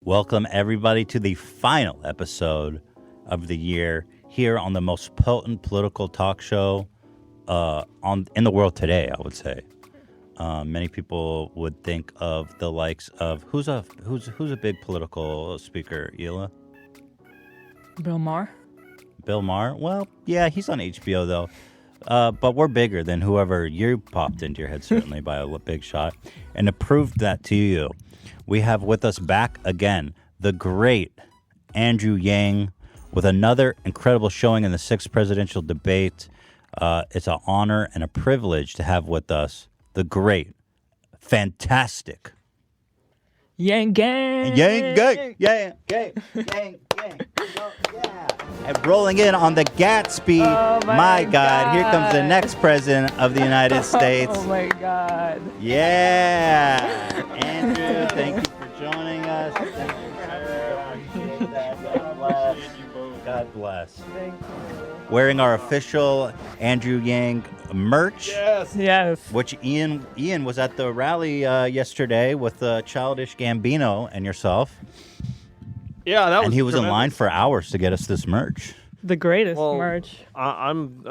Welcome, everybody, to the final episode of the year here on the most potent political talk show in the world today, I would say. Many people would think of the likes of who's a big political speaker, Hila? Bill Maher? Bill Maher? Well, yeah, he's on HBO though. But we're bigger than whoever you popped into your head, certainly by a big shot. And to prove that to you, we have with us back again the great Andrew Yang with another incredible showing in the 6th presidential debate. It's an honor and a privilege to have with us the great, fantastic Yang Gang! Yang Gang! Yang Gang! Yang Gang! Yeah! And rolling in on the Gatsby, my God, here comes the next president of the United States. Oh my God. Yeah! Andrew, thank you for joining us. Thank you for that. God bless. God bless. Thank you. Wearing our official Andrew Yang merch. Yes. Which Ian was at the rally yesterday with Childish Gambino and yourself. Yeah, that was. And he was tremendous. in line for hours to get us this merch. The greatest Well, merch. I'm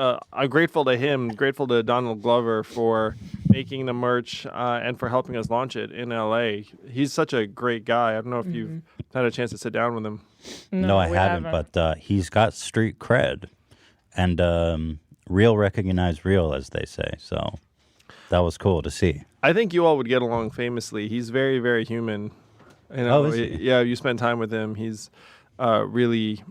grateful to him, grateful to Donald Glover for making the merch and for helping us launch it in LA. He's such a great guy. I don't know if you've had a chance to sit down with him. No, I we haven't, but he's got street cred and real recognize real, as they say. So that was cool to see. I think you all would get along famously. He's very, very human. You know, is he? Yeah, you spend time with him. He's really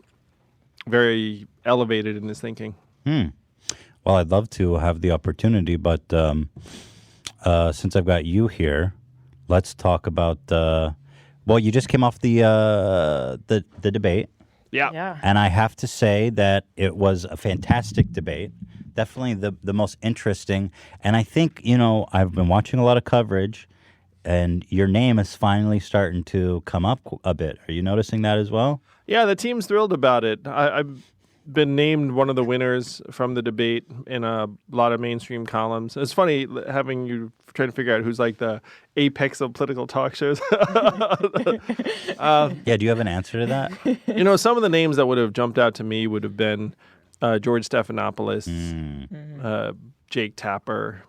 very elevated in his thinking. Well, I'd love to have the opportunity, but since I've got you here, let's talk about. Well, you just came off the debate, Yeah. and I have to say that it was a fantastic debate. Definitely the most interesting, and I think I've been watching a lot of coverage, and your name is finally starting to come up a bit. Are you noticing that as well? Yeah, the team's thrilled about it. I've been named one of the winners from the debate in a lot of mainstream columns. It's funny having you trying to figure out who's like the apex of political talk shows. Yeah, do you have an answer to that? Some of the names that would have jumped out to me would have been George Stephanopoulos, Jake Tapper,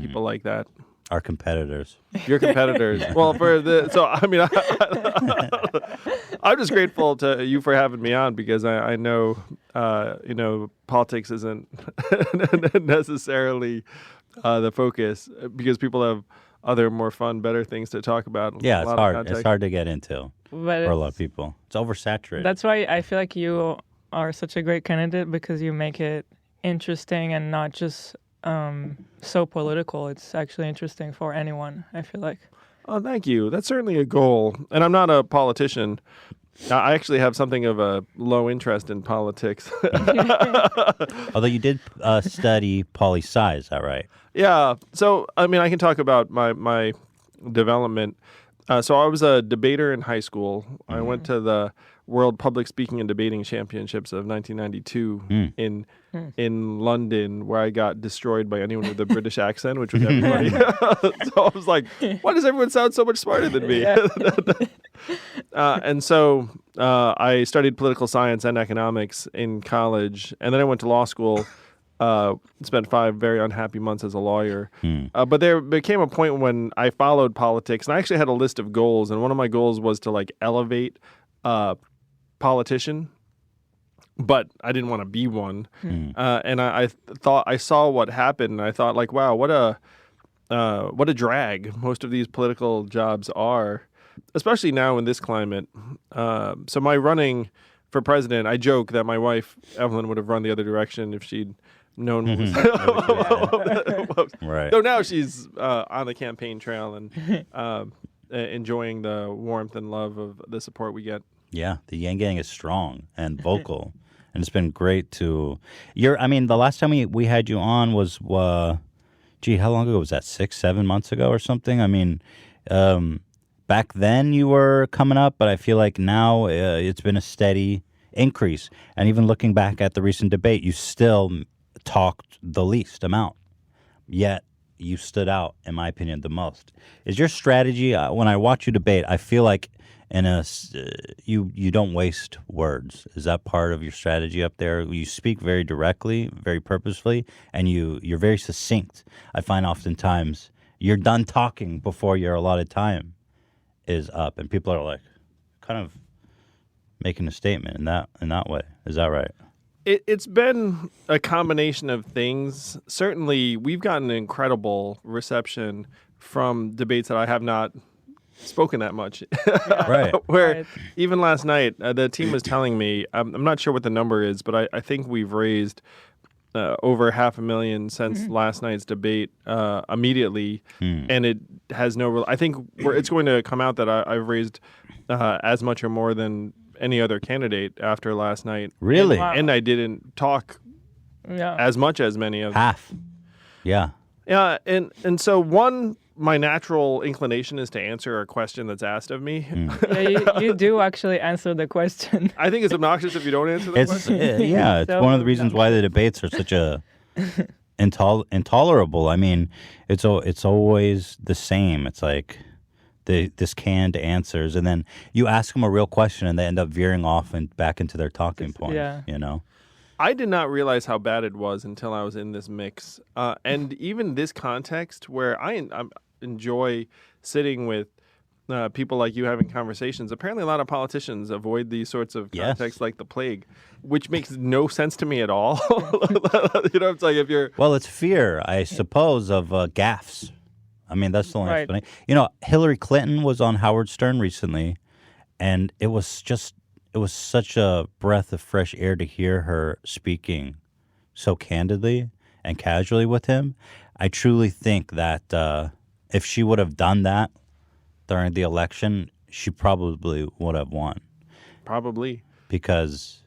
people like that. Our competitors. Your competitors. Well, I'm just grateful to you for having me on because I know, politics isn't necessarily the focus because people have other more fun, better things to talk about. Yeah, it's hard. It's hard to get into But for a lot of people. It's oversaturated. that's why I feel like you are such a great candidate because you make it interesting and not just so political. It's actually interesting for anyone, I feel like. Oh, thank you. That's certainly a goal. And I'm not a politician. I actually have something of a low interest in politics. Although you did study poli-sci, is that right? Yeah. So, I can talk about my development. So I was a debater in high school. I went to the World Public Speaking and Debating Championships of 1992 in London, where I got destroyed by anyone with a British accent, which was everybody. So I was like, why does everyone sound so much smarter than me? And so I studied political science and economics in college, and then I went to law school. Spent 5 very unhappy months as a lawyer. But there became a point when I followed politics, and I actually had a list of goals, and one of my goals was to elevate politician, but I didn't want to be one. And I thought I saw what happened, and I thought wow, what a drag most of these political jobs are, especially now in this climate. So my running for president, I joke that my wife Evelyn would have run the other direction if she'd known what was Right. So now she's on the campaign trail and enjoying the warmth and love of the support we get. Yeah, the Yang Gang is strong and vocal, and it's been great to. The last time we had you on was, how long ago was that? 6-7 months ago or something? Back then you were coming up, but I feel like now it's been a steady increase. And even looking back at the recent debate, you still talked the least amount, yet you stood out, in my opinion, the most. Is your strategy, when I watch you debate, I feel like in you don't waste words. Is that part of your strategy up there? You speak very directly, very purposefully, and you're very succinct. I find oftentimes you're done talking before your allotted time is up, and people are like, kind of making a statement in that way. Is that right? It's been a combination of things. Certainly, we've gotten incredible reception from debates that I have not spoken that much. Right. Where Right. even last night, the team was telling me, I'm not sure what the number is, but I think we've raised over $500,000 since last night's debate immediately, and it has no real. I think it's going to come out that I've raised as much or more than any other candidate after last night. Really? Wow. And I didn't talk Yeah. as much as many of them. Half. Yeah. Yeah, and so my natural inclination is to answer a question that's asked of me. Yeah, you do actually answer the question. I think it's obnoxious if you don't answer that It's question. it's So one of the reasons why the debates are such a intolerable. I mean, it's always the same. It's like this canned answers, and then you ask them a real question, and they end up veering off and back into their talking point. Yeah. You know. I did not realize how bad it was until I was in this mix. And even this context where I enjoy sitting with people like you having conversations. Apparently, a lot of politicians avoid these sorts of Yes. contexts like the plague, which makes no sense to me at all. It's like if you're... Well, it's fear, I suppose, of gaffes. I mean, that's the only Right. explanation. You know, Hillary Clinton was on Howard Stern recently, and it was such a breath of fresh air to hear her speaking so candidly and casually with him. I truly think that if she would have done that during the election, she probably would have won. Probably. Because,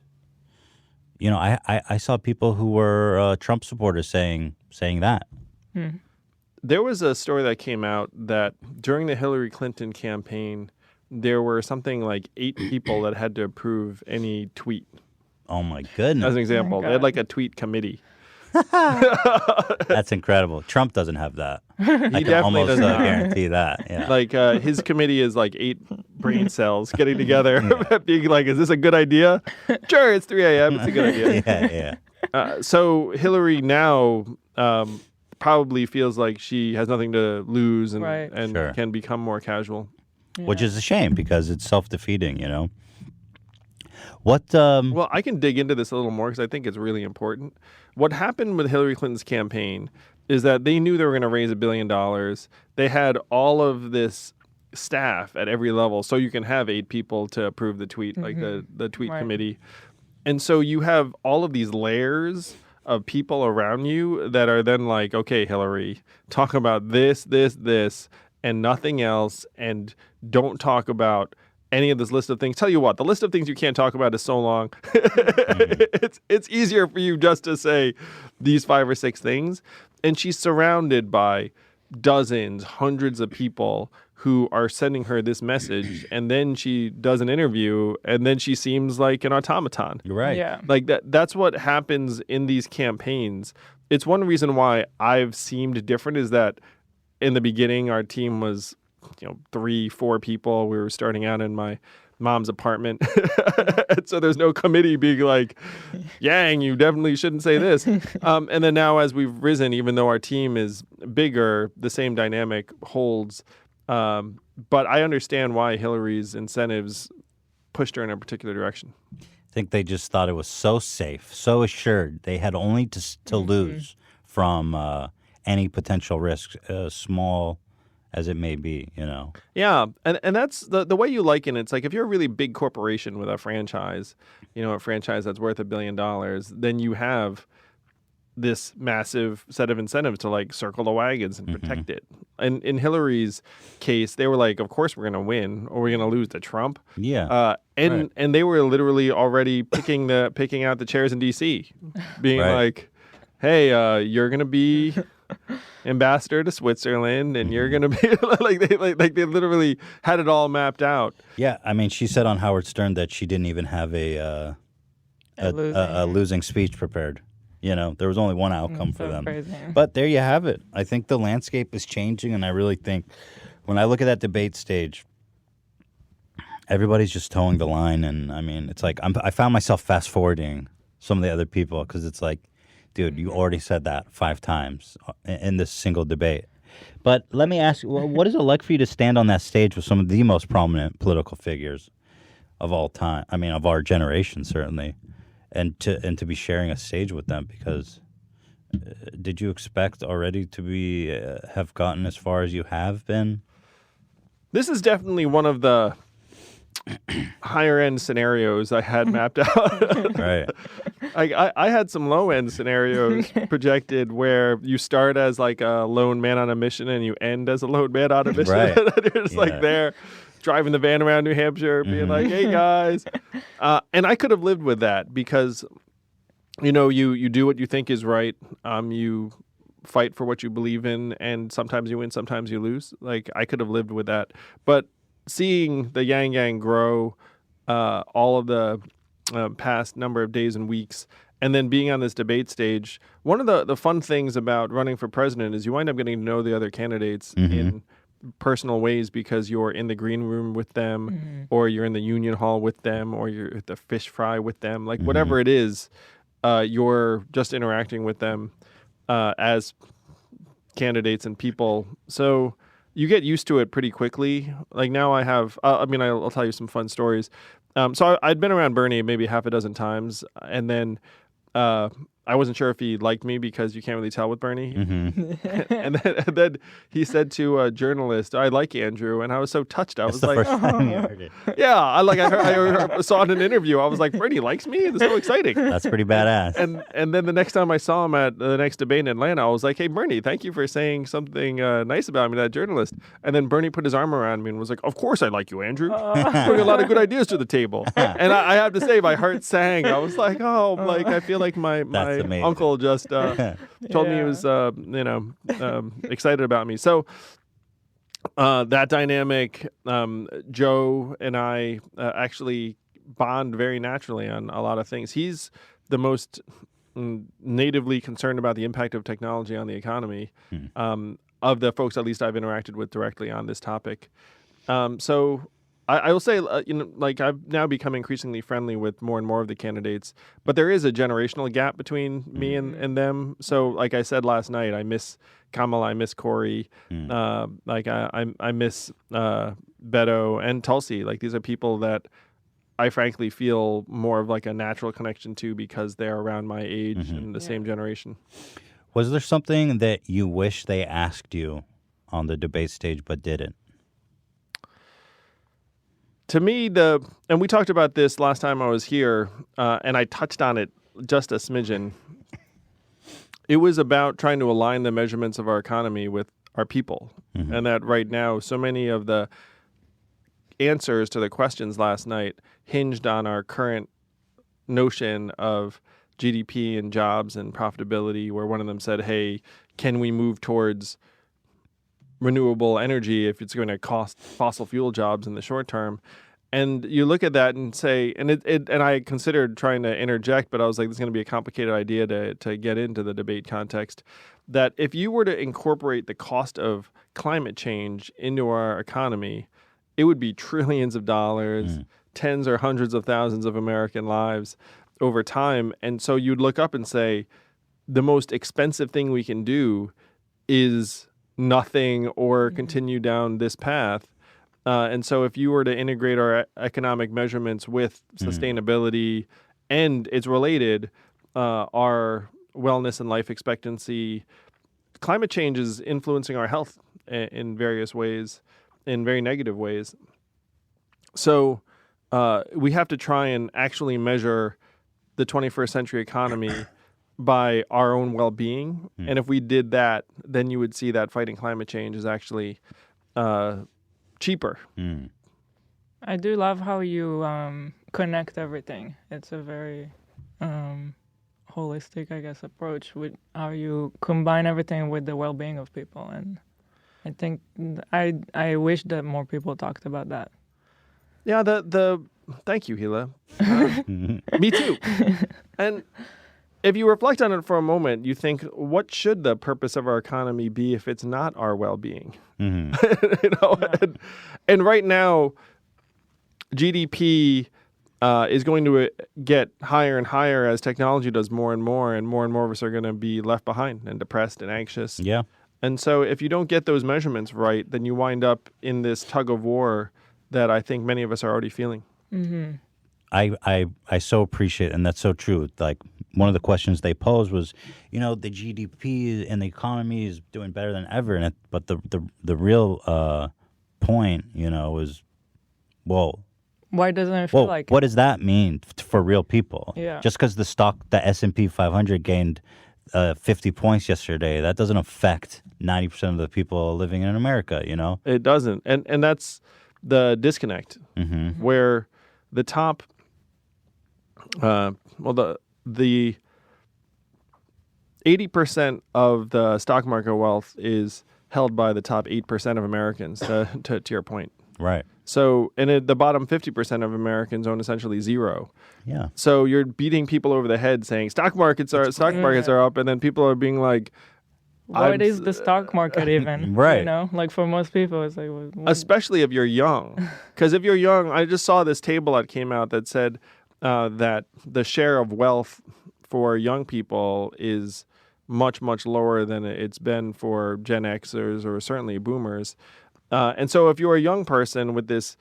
you know, I saw people who were Trump supporters saying that. There was a story that came out that during the Hillary Clinton campaign, there were something like 8 people that had to approve any tweet. Oh, my As goodness. an example, they had God. like a tweet committee. That's incredible. Trump doesn't have that. I can definitely almost does not. guarantee that. Yeah. Like his committee is like 8 brain cells getting together, being like, "Is this a good idea?" Sure, it's 3 a.m. It's a good idea. yeah. So Hillary now probably feels like she has nothing to lose and Right. Sure. can become more casual. Which is a shame because it's self-defeating, you know. What? Well, I can dig into this a little more because I think it's really important. What happened with Hillary Clinton's campaign is that they knew they were going to raise $1 billion. They had all of this staff at every level, so you can have 8 people to approve the tweet, like the tweet Right. committee. And so you have all of these layers of people around you that are then like, okay, Hillary, talk about this, and nothing else, and don't talk about any of this list of things. Tell you what, the list of things you can't talk about is so long. It's easier for you just to say these 5 or 6 things. And she's surrounded by dozens, hundreds of people who are sending her this message, and then she does an interview, and then she seems like an automaton. You're right. Yeah. Like that's what happens in these campaigns. It's one reason why I've seemed different is that in the beginning our team was 3-4 people. We were starting out in my mom's apartment. And so there's no committee being like, Yang, you definitely shouldn't say this. And then now as we've risen, even though our team is bigger, the same dynamic holds. But I understand why Hillary's incentives pushed her in a particular direction. I think they just thought it was so safe, so assured. They had only to lose from any potential risk, small as it may be, you know. Yeah, and that's the way you liken it. It's like if you're a really big corporation with a franchise, a franchise that's worth $1 billion, then you have this massive set of incentives to like circle the wagons and protect it. And in Hillary's case, they were like, of course we're going to win or we're going to lose to Trump. Yeah. And they were literally already picking out the chairs in D.C., being like, hey, you're going to be ambassador to Switzerland, and you're going to be like they literally had it all mapped out. Yeah, I mean, she said on Howard Stern that she didn't even have a losing speech prepared. There was only one outcome for so them. crazy. But there you have it. I think the landscape is changing, and I really think when I look at that debate stage, everybody's just towing the line, and I mean, it's like I found myself fast forwarding some of the other people because it's like, dude, you already said that 5 times in this single debate. But let me ask you, what is it like for you to stand on that stage with some of the most prominent political figures of all time? I mean, of our generation, certainly, and to be sharing a stage with them? Because did you expect already to be have gotten as far as you have been? This is definitely one of the higher end scenarios I had mapped out. Right. I had some low end scenarios projected where you start as like a lone man on a mission and you end as a lone man on a mission. Right. You're just like there driving the van around New Hampshire, being like, hey guys. And I could have lived with that because, you know, you do what you think is right. You fight for what you believe in, and sometimes you win, sometimes you lose. Like, I could have lived with that. But seeing the Yang Gang grow all of the past number of days and weeks, and then being on this debate stage, one of the fun things about running for president is you wind up getting to know the other candidates in personal ways because you're in the green room with them, or you're in the union hall with them, or you're at the fish fry with them. Like, whatever it is, you're just interacting with them as candidates and people. So you get used to it pretty quickly. Like now I have, I'll tell you some fun stories. So I'd been around Bernie maybe half a dozen times, and then I wasn't sure if he liked me because you can't really tell with Bernie. and then he said to a journalist, "I like Andrew," and I was so touched. I was like, first time you heard it. "Yeah, I saw in an interview. I was like, Bernie likes me. It's so exciting." That's pretty badass. And then the next time I saw him at the next debate in Atlanta, I was like, "Hey, Bernie, thank you for saying something nice about me, that journalist." And then Bernie put his arm around me and was like, "Of course I like you, Andrew. Bring a lot of good ideas to the table." And I have to say, my heart sang. I was like, "Oh, like I feel like my uncle just told me he was, excited about me." So that dynamic, Joe and I actually bond very naturally on a lot of things. He's the most natively concerned about the impact of technology on the economy of the folks, at least I've interacted with directly on this topic. So I will say, I've now become increasingly friendly with more and more of the candidates, but there is a generational gap between me and them. So, like I said last night, I miss Kamala, I miss Corey, I miss Beto and Tulsi. Like, these are people that I frankly feel more of like a natural connection to because they're around my age and the same generation. Was there something that you wish they asked you on the debate stage but didn't? To me, and we talked about this last time I was here, and I touched on it just a smidgen. It was about trying to align the measurements of our economy with our people. And that right now, so many of the answers to the questions last night hinged on our current notion of GDP and jobs and profitability, where one of them said, hey, can we move towards renewable energy if it's going to cost fossil fuel jobs in the short term? And you look at that and say, and I considered trying to interject, but I was like, this is going to be a complicated idea to get into the debate context, that if you were to incorporate the cost of climate change into our economy, it would be trillions of dollars, tens or hundreds of thousands of American lives over time. And so you'd look up and say, the most expensive thing we can do is nothing or continue down this path. And so if you were to integrate our economic measurements with sustainability and it's related, our wellness and life expectancy, climate change is influencing our health in various ways, in very negative ways. So we have to try and actually measure the 21st century economy by our own well-being. And if we did that, then you would see that fighting climate change is actually cheaper. I do love how you connect everything. It's a very holistic, I guess, approach with how you combine everything with the well-being of people. And I think I wish that more people talked about that. Yeah, thank you, Hila. Me too. And if you reflect on it for a moment, you think, what should the purpose of our economy be if it's not our well-being? And right now, GDP is going to get higher and higher as technology does more and more of us are going to be left behind and depressed and anxious. Yeah. And so if you don't get those measurements right, then you wind up in this tug of war that I think many of us are already feeling. I so appreciate, and that's so true. Like one of the questions they posed was, the GDP and the economy is doing better than ever, but the real point, was, well, Why doesn't it feel like what does that mean for real people? Yeah. Just because the S&P 500 gained 50 points yesterday, that doesn't affect 90% of the people living in America. It doesn't, and that's the disconnect where the top, the 80% of the stock market wealth is held by the top 8% of Americans. To your point, Right. so the bottom 50% of Americans own essentially zero. Yeah. So you're beating people over the head saying stock markets are up, and then people are being like, what is the stock market even? Right. Like for most people, it's like, especially if you're young. Because if you're young, I just saw this table that came out that said that the share of wealth for young people is much, much lower than it's been for Gen Xers or certainly boomers. And so if you're a young person with this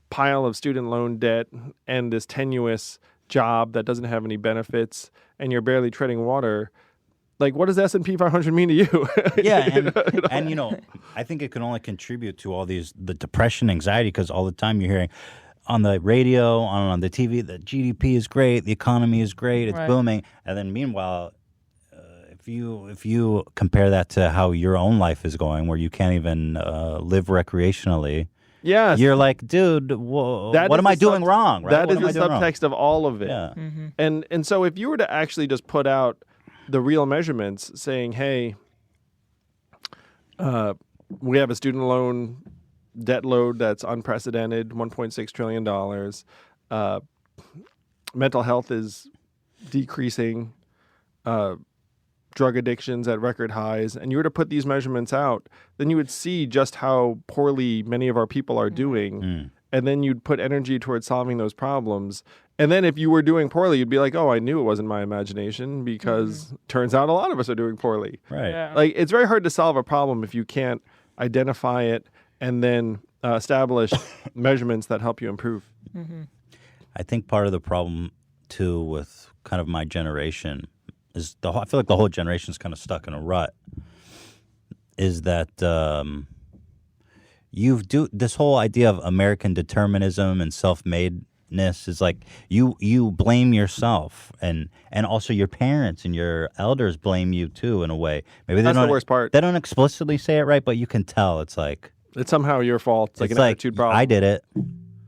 pile of student loan debt and this tenuous job that doesn't have any benefits and you're barely treading water, like, what does S&P 500 mean to you? Yeah, and I think it can only contribute to the depression, anxiety, because all the time you're hearing on the radio, on the TV, the GDP is great, the economy is great, it's booming, and then meanwhile, if you compare that to how your own life is going, where you can't even live recreationally, yes, you're like, dude, what am I doing wrong? Right? That is the subtext of all of it. Yeah. And so if you were to actually just put out the real measurements saying, hey, we have a student loan debt load that's unprecedented, $1.6 trillion. Mental health is decreasing. Drug addictions at record highs, and you were to put these measurements out, then you would see just how poorly many of our people are doing. And then you'd put energy towards solving those problems. And then if you were doing poorly, you'd be like, oh, I knew it wasn't my imagination, because turns out a lot of us are doing poorly. Right. Yeah. Like, it's very hard to solve a problem if you can't identify it and then establish measurements that help you improve. I think part of the problem, too, with kind of my generation is I feel like the whole generation is kind of stuck in a rut, is that this whole idea of American determinism and self-madeness is like you blame yourself, and also your parents and your elders blame you too, in a way. Maybe that's the worst part. They don't explicitly say it right, but you can tell it's like it's somehow your fault. It's like an attitude problem. I did it.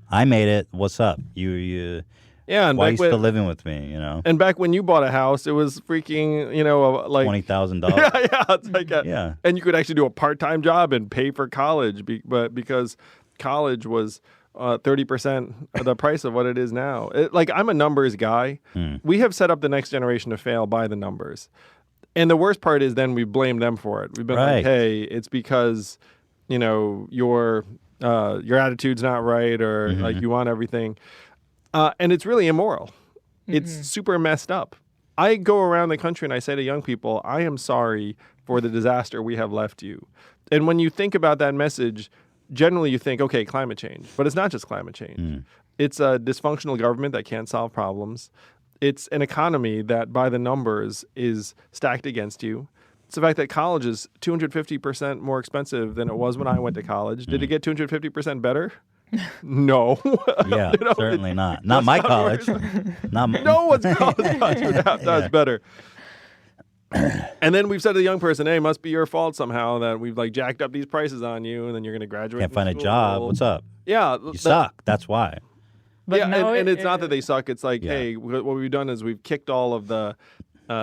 I made it. What's up? You Yeah, and why are you still living with me? And back when you bought a house, it was freaking, like $20,000. yeah, it's like yeah. And you could actually do a part-time job and pay for college, but because college was 30% of the price of what it is now. I'm a numbers guy. We have set up the next generation to fail by the numbers, and the worst part is then we blame them for it. We've been like, hey, it's because your attitude's not right, or like you want everything. And it's really immoral. It's super messed up. I go around the country and I say to young people, I am sorry for the disaster we have left you. And when you think about that message, generally you think, okay, climate change. But it's not just climate change. It's a dysfunctional government that can't solve problems. It's an economy that, by the numbers, is stacked against you. It's the fact that college is 250% more expensive than it was when I went to college. Did it get 250% better? No. Yeah, certainly not. Not my college. Not no one's college costs you $2.5 better. And then we've said to the young person, hey, it must be your fault somehow that we've jacked up these prices on you, and then you're going to graduate. Can't find a job. What's up? Yeah. You suck. That's why. But and it's not that they suck. It's like, hey, what we've done is we've kicked all of the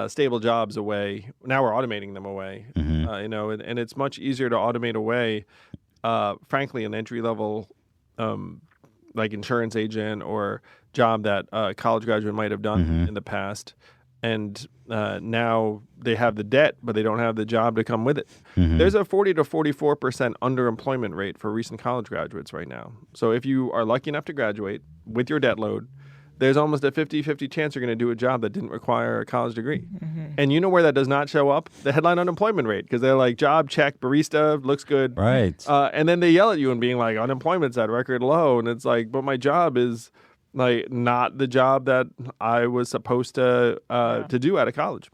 stable jobs away. Now we're automating them away. And it's much easier to automate away, frankly, an entry-level like insurance agent or job that a college graduate might have done in the past. and now they have the debt, but they don't have the job to come with it. There's a 40 to 44% underemployment rate for recent college graduates right now. So if you are lucky enough to graduate with your debt load, there's almost a 50-50 chance you're going to do a job that didn't require a college degree. And you know where that does not show up? The headline unemployment rate, because they're like, job check, barista, looks good. Right. And then they yell at you and being like, unemployment's at record low. And it's like, but my job is like not the job that I was supposed to do out of college.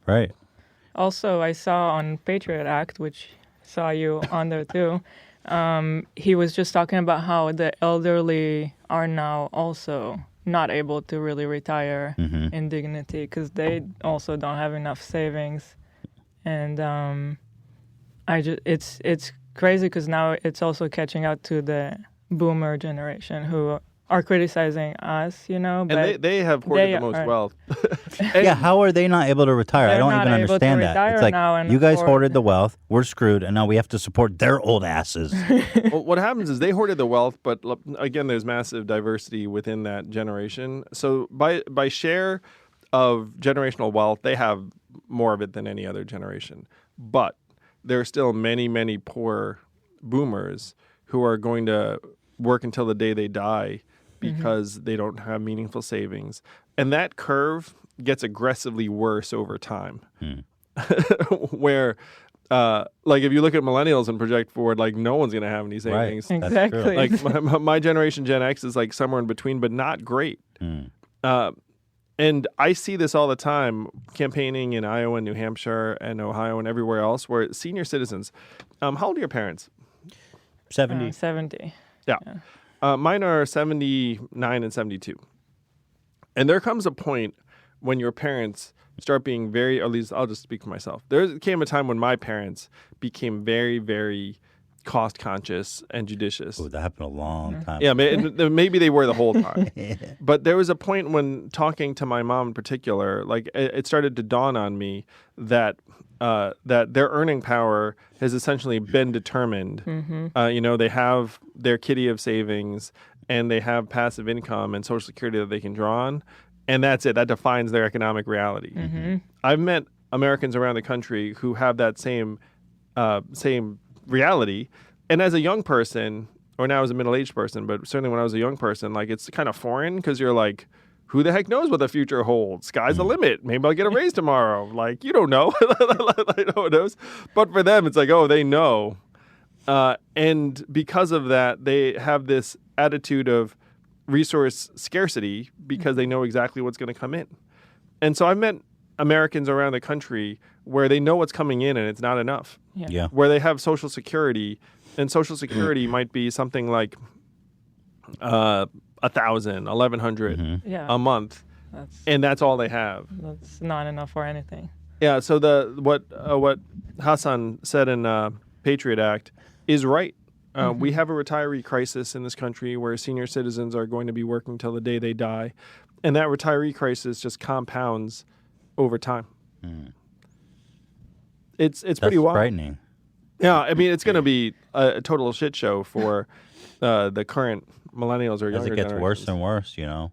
Right. Also, I saw on Patriot Act, which saw you on there too, he was just talking about how the elderly are now also not able to really retire in dignity because they also don't have enough savings. And it's crazy because now it's also catching out to the boomer generation who are criticizing us, you know. But And they have hoarded the most wealth. Yeah, how are they not able to retire? I They're don't not even able to understand that. retire It's like, now and you guys afford- hoarded the wealth, we're screwed, and now we have to support their old asses. Well, what happens is they hoarded the wealth, but again, there's massive diversity within that generation. So by share of generational wealth, they have more of it than any other generation. But there are still many, many poor boomers who are going to work until the day they die because they don't have meaningful savings. And that curve gets aggressively worse over time. Where like if you look at millennials and project forward, like no one's going to have any savings. Right. Exactly. Like my generation, Gen X, is like somewhere in between, but not great. And I see this all the time, campaigning in Iowa, New Hampshire, and Ohio, and everywhere else, where senior citizens. How old are your parents? 70. 70. Yeah. Mine are 79 and 72. And there comes a point when your parents start being very, or at least I'll just speak for myself. There came a time when my parents became very, very cost conscious and judicious. Oh, that happened a long time Yeah, ago. maybe they were the whole time. But there was a point when talking to my mom in particular, like it started to dawn on me that that their earning power has essentially been determined. You know, they have their kitty of savings and they have passive income and Social Security that they can draw on. And that's it. That defines their economic reality. I've met Americans around the country who have that same reality. And as a young person, or now as a middle-aged person, but certainly when I was a young person, like it's kind of foreign because you're like, who the heck knows what the future holds? Sky's the limit. Maybe I'll get a raise tomorrow. Like, you don't know. No one knows. But for them, it's like, oh, they know. And because of that, they have this attitude of resource scarcity because they know exactly what's going to come in. And so I've met Americans around the country where they know what's coming in and it's not enough. Yeah. Where they have Social Security, and Social Security might be something like $1,000, $1,100 a month, and that's all they have. That's not enough for anything. Yeah. So what Hassan said in Patriot Act is right. We have a retiree crisis in this country where senior citizens are going to be working till the day they die, and that retiree crisis just compounds over time. It's pretty wild. Frightening. Yeah, I mean, it's going to be a total shit show for the current millennials or As younger it gets worse generations. and worse, you know.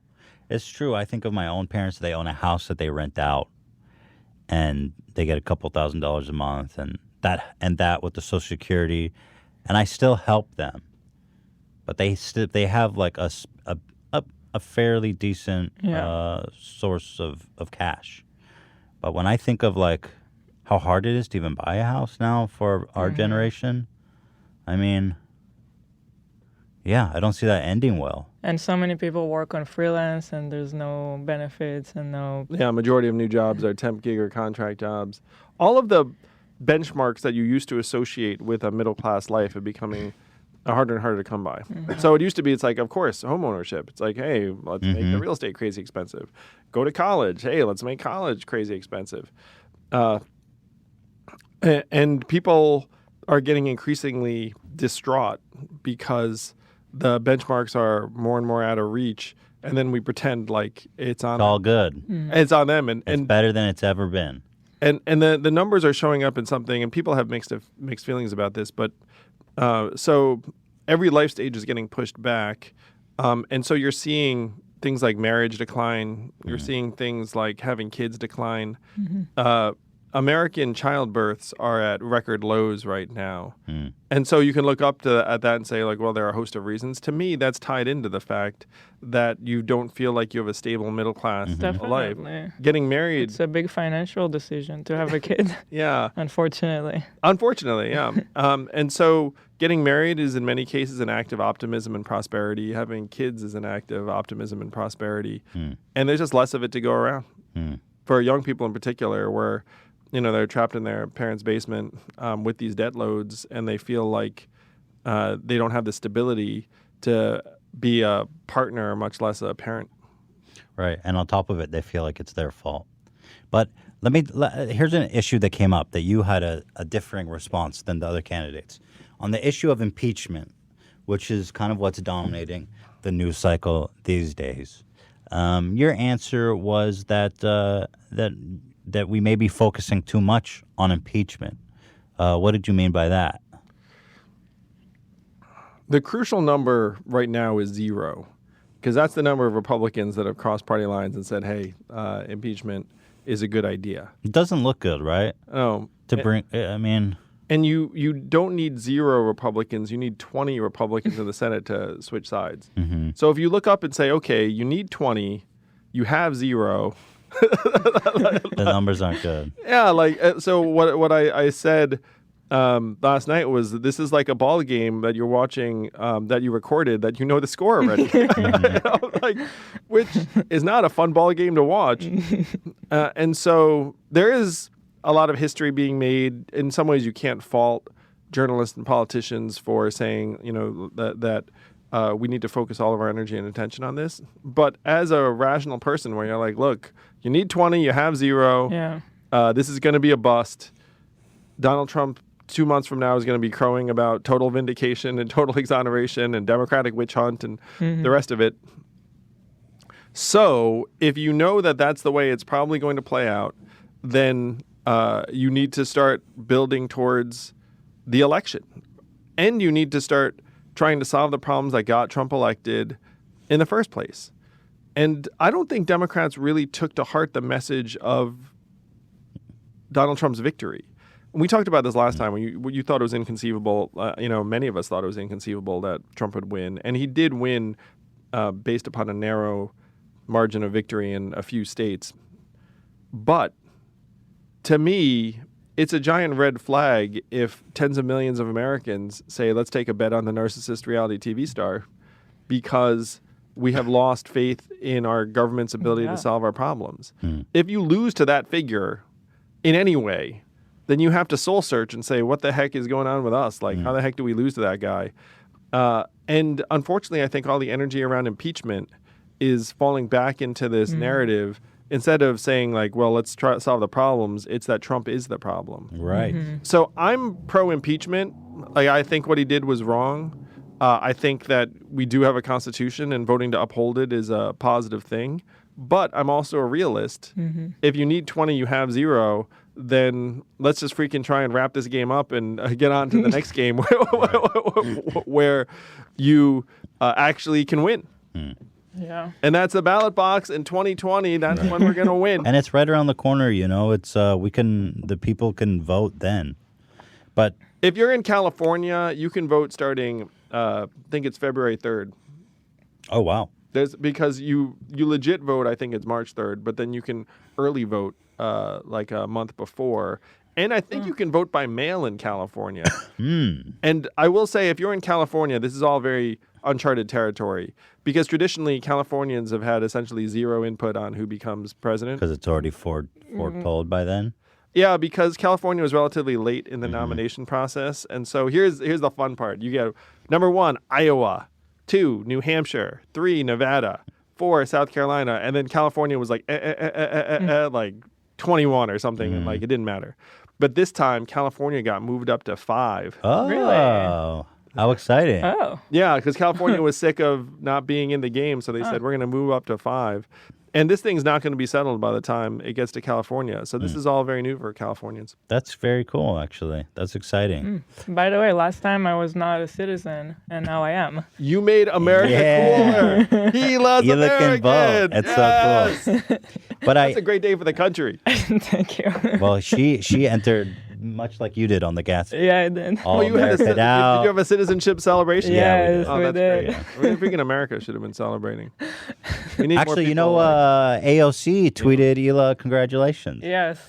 It's true. I think of my own parents. They own a house that they rent out, and they get a couple $1,000s a month, and that with the Social Security, and I still help them, but they have like a fairly decent source of cash. But when I think of like how hard it is to even buy a house now for our generation, I mean, yeah, I don't see that ending well. And so many people work on freelance and there's no benefits and no... Yeah, majority of new jobs are temp gig or contract jobs. All of the benchmarks that you used to associate with a middle class life are becoming harder and harder to come by. So it used to be, it's like, of course, home ownership. It's like, hey, let's make the real estate crazy expensive. Go to college. Hey, let's make college crazy expensive. And people are getting increasingly distraught because the benchmarks are more and more out of reach. And then we pretend like it's on It's all good. it's on them. It's better than it's ever been. And the numbers are showing up in something, and people have mixed feelings about this. But so every life stage is getting pushed back, and so you're seeing things like marriage decline. You're seeing things like having kids decline. American childbirths are at record lows right now. And so you can look up at that and say, like, well, there are a host of reasons. To me, that's tied into the fact that you don't feel like you have a stable middle class life. Definitely. Getting married. It's a big financial decision to have a kid. Yeah. Unfortunately. Unfortunately, yeah. And so getting married is in many cases an act of optimism and prosperity. Having kids is an act of optimism and prosperity. And there's just less of it to go around. For young people in particular, where they're trapped in their parents' basement with these debt loads, and they feel like they don't have the stability to be a partner, much less a parent. Right. And on top of it, they feel like it's their fault. But here's an issue that came up that you had a differing response than the other candidates. On the issue of impeachment, which is kind of what's dominating the news cycle these days, your answer was that we may be focusing too much on impeachment. What did you mean by that? The crucial number right now is 0, because that's the number of Republicans that have crossed party lines and said, hey, impeachment is a good idea. It doesn't look good, right? Oh. And you don't need 0 Republicans. You need 20 Republicans in the Senate to switch sides. So if you look up and say, okay, you need 20, you have 0. The numbers aren't good. Yeah, so what I said last night was that this is like a ball game that you're watching that you recorded that you know the score already, which is not a fun ball game to watch. And so there is a lot of history being made. In some ways, you can't fault journalists and politicians for saying that we need to focus all of our energy and attention on this. But as a rational person, where you're like, look, you need 20, you have 0. Yeah. This is going to be a bust. Donald Trump 2 months from now is going to be crowing about total vindication and total exoneration and Democratic witch hunt and the rest of it. So if you know that that's the way it's probably going to play out, then you need to start building towards the election. And you need to start trying to solve the problems that got Trump elected in the first place. And I don't think Democrats really took to heart the message of Donald Trump's victory. And we talked about this last time when you thought it was inconceivable. Many of us thought it was inconceivable that Trump would win. And he did win based upon a narrow margin of victory in a few states. But to me, it's a giant red flag if tens of millions of Americans say, let's take a bet on the narcissist reality TV star, because we have lost faith in our government's ability to solve our problems. If you lose to that figure in any way, then you have to soul search and say, what the heck is going on with us? Like, how the heck do we lose to that guy? And unfortunately, I think all the energy around impeachment is falling back into this narrative. Instead of saying, like, well, let's try to solve the problems, it's that Trump is the problem. Right. So I'm pro-impeachment. Like, I think what he did was wrong. I think that we do have a constitution, and voting to uphold it is a positive thing. But I'm also a realist. If you need 20, you have 0, then let's just freaking try and wrap this game up and get on to the next game where you actually can win. Yeah. And that's the ballot box in 2020. That's when we're going to win. And it's right around the corner, It's the people can vote then. But if you're in California, you can vote starting I think it's February 3rd. Oh, wow. Because you legit vote, I think it's March 3rd, but then you can early vote like a month before. And I think you can vote by mail in California. And I will say, if you're in California, this is all very uncharted territory, because traditionally Californians have had essentially 0 input on who becomes president. Because it's already foretold by then? Yeah, because California was relatively late in the nomination process. And so here's the fun part. You get number 1, Iowa, 2, New Hampshire, 3, Nevada, 4, South Carolina, and then California was like like 21 or something, and like it didn't matter. But this time California got moved up to 5. Oh. Really? How exciting. Oh. Yeah, because California was sick of not being in the game, so they said, we're going to move up to 5. And this thing's not going to be settled by the time it gets to California. So this is all very new for Californians. That's very cool, actually. That's exciting. By the way, last time I was not a citizen, and now I am. You made America cooler. He loves You look in both. American. It's so cool. But That's a great day for the country. Thank you. well, she entered much like you did on the gas. Yeah, I did. All You had America did you out. have a citizenship celebration? Yeah, we did. Oh, we that's did. great. I mean, freaking America should have been celebrating. We need more Actually, you people know, like- AOC tweeted Ela, congratulations. Yes,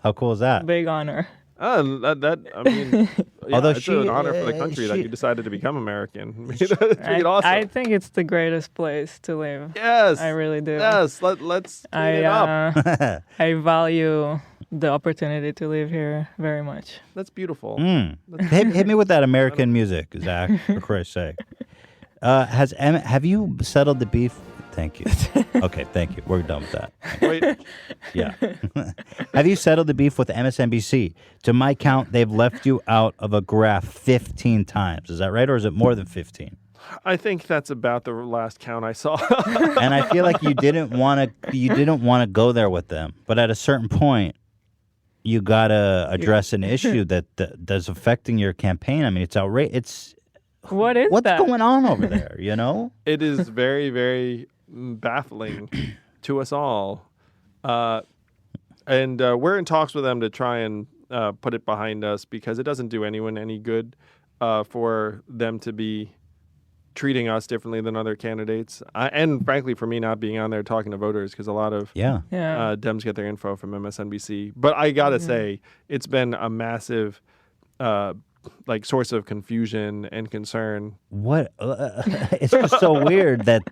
How cool is that? big honor. I mean, yeah, Although it's an honor for the country that she- you decided to become American. That's pretty awesome. I think it's the greatest place to live. yes, I really do. Yes, let's tweet it up. I value the opportunity to live here very much. That's beautiful. Hit me with that American music, Zach, for Christ's sake. Have you settled the beef? Thank you. Okay, thank you. We're done with that. Wait, Yeah. Have you settled the beef with MSNBC? To my count, they've left you out of a graph 15 times. Is that right, or is it more than 15? I think that's about the last count I saw. And I feel like you didn't want to go there with them, but at a certain point, you gotta address an issue that's affecting your campaign. I mean, it's outrageous. What's that? going on over there? You know? It is very, very baffling to us all. And we're in talks with them to try and put it behind us because it doesn't do anyone any good for them to be treating us differently than other candidates. And frankly, for me not being on there talking to voters because a lot of Yeah. Dems get their info from MSNBC. But I got to say, it's been a massive source of confusion and concern. What? It's just so weird that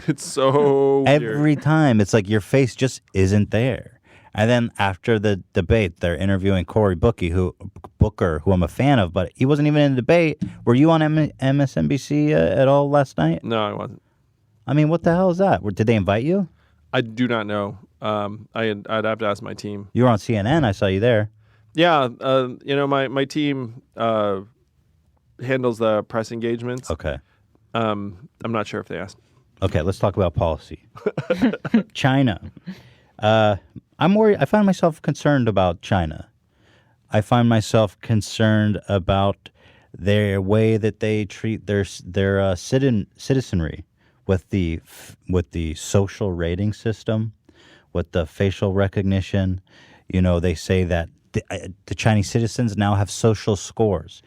It's so weird. every time it's like your face just isn't there. And then after the debate, they're interviewing Cory Booker, who I'm a fan of, but he wasn't even in the debate. Were you on MSNBC at all last night? No, I wasn't. I mean, what the hell is that? Did they invite you? I do not know. I'd have to ask my team. You were on CNN. I saw you there. Yeah, my team handles the press engagements. Okay. I'm not sure if they asked. Okay, let's talk about policy. China. I'm worried. I find myself concerned about China. I find myself concerned about their way that they treat their citizenry with the social rating system, with the facial recognition. You know, they say that the Chinese citizens now have social scores.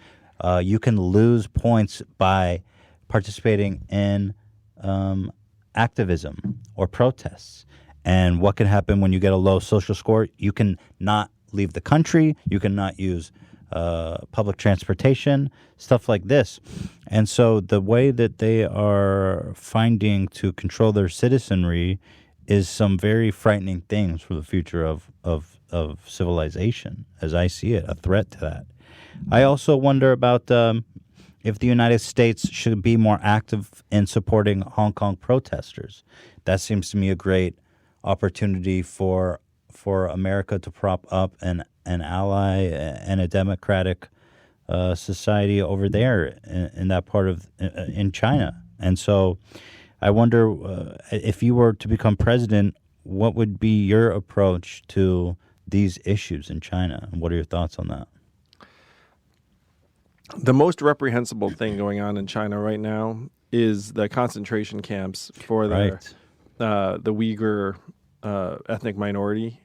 You can lose points by participating in activism or protests. And what can happen when you get a low social score? You can not leave the country. You cannot use public transportation, stuff like this. And so the way that they are finding to control their citizenry is some very frightening things for the future of civilization, as I see it, a threat to that. I also wonder about if the United States should be more active in supporting Hong Kong protesters. That seems to me a great opportunity for America to prop up an ally and a democratic society over there in that part of in China. And so I wonder if you were to become president, what would be your approach to these issues in China? And what are your thoughts on that? The most reprehensible thing going on in China right now is the concentration camps for the Uyghur ethnic minority.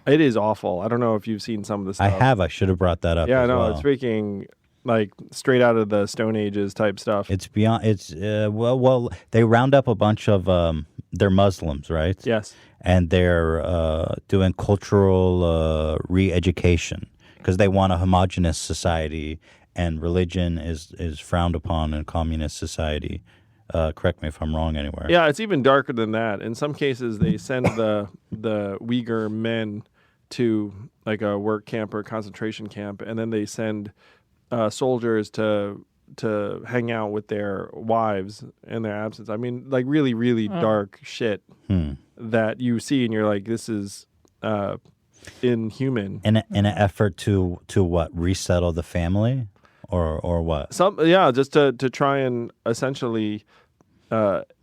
It is awful. I don't know if you've seen some of the stuff. I have. I should have brought that up. Yeah, as no, well. it's freaking like straight out of the Stone Ages type stuff. It's beyond. It's well. They round up a bunch of they're Muslims, right? Yes. And they're doing cultural re-education because they want a homogenous society, and religion is frowned upon in communist society. Correct me if I'm wrong anywhere. Yeah, it's even darker than that. In some cases, they send the Uyghur men to like a work camp or a concentration camp, and then they send soldiers to hang out with their wives in their absence. I mean, like really, really dark shit that you see, and you're like, this is inhuman. In an effort to what, resettle the family, or what? Just to try and essentially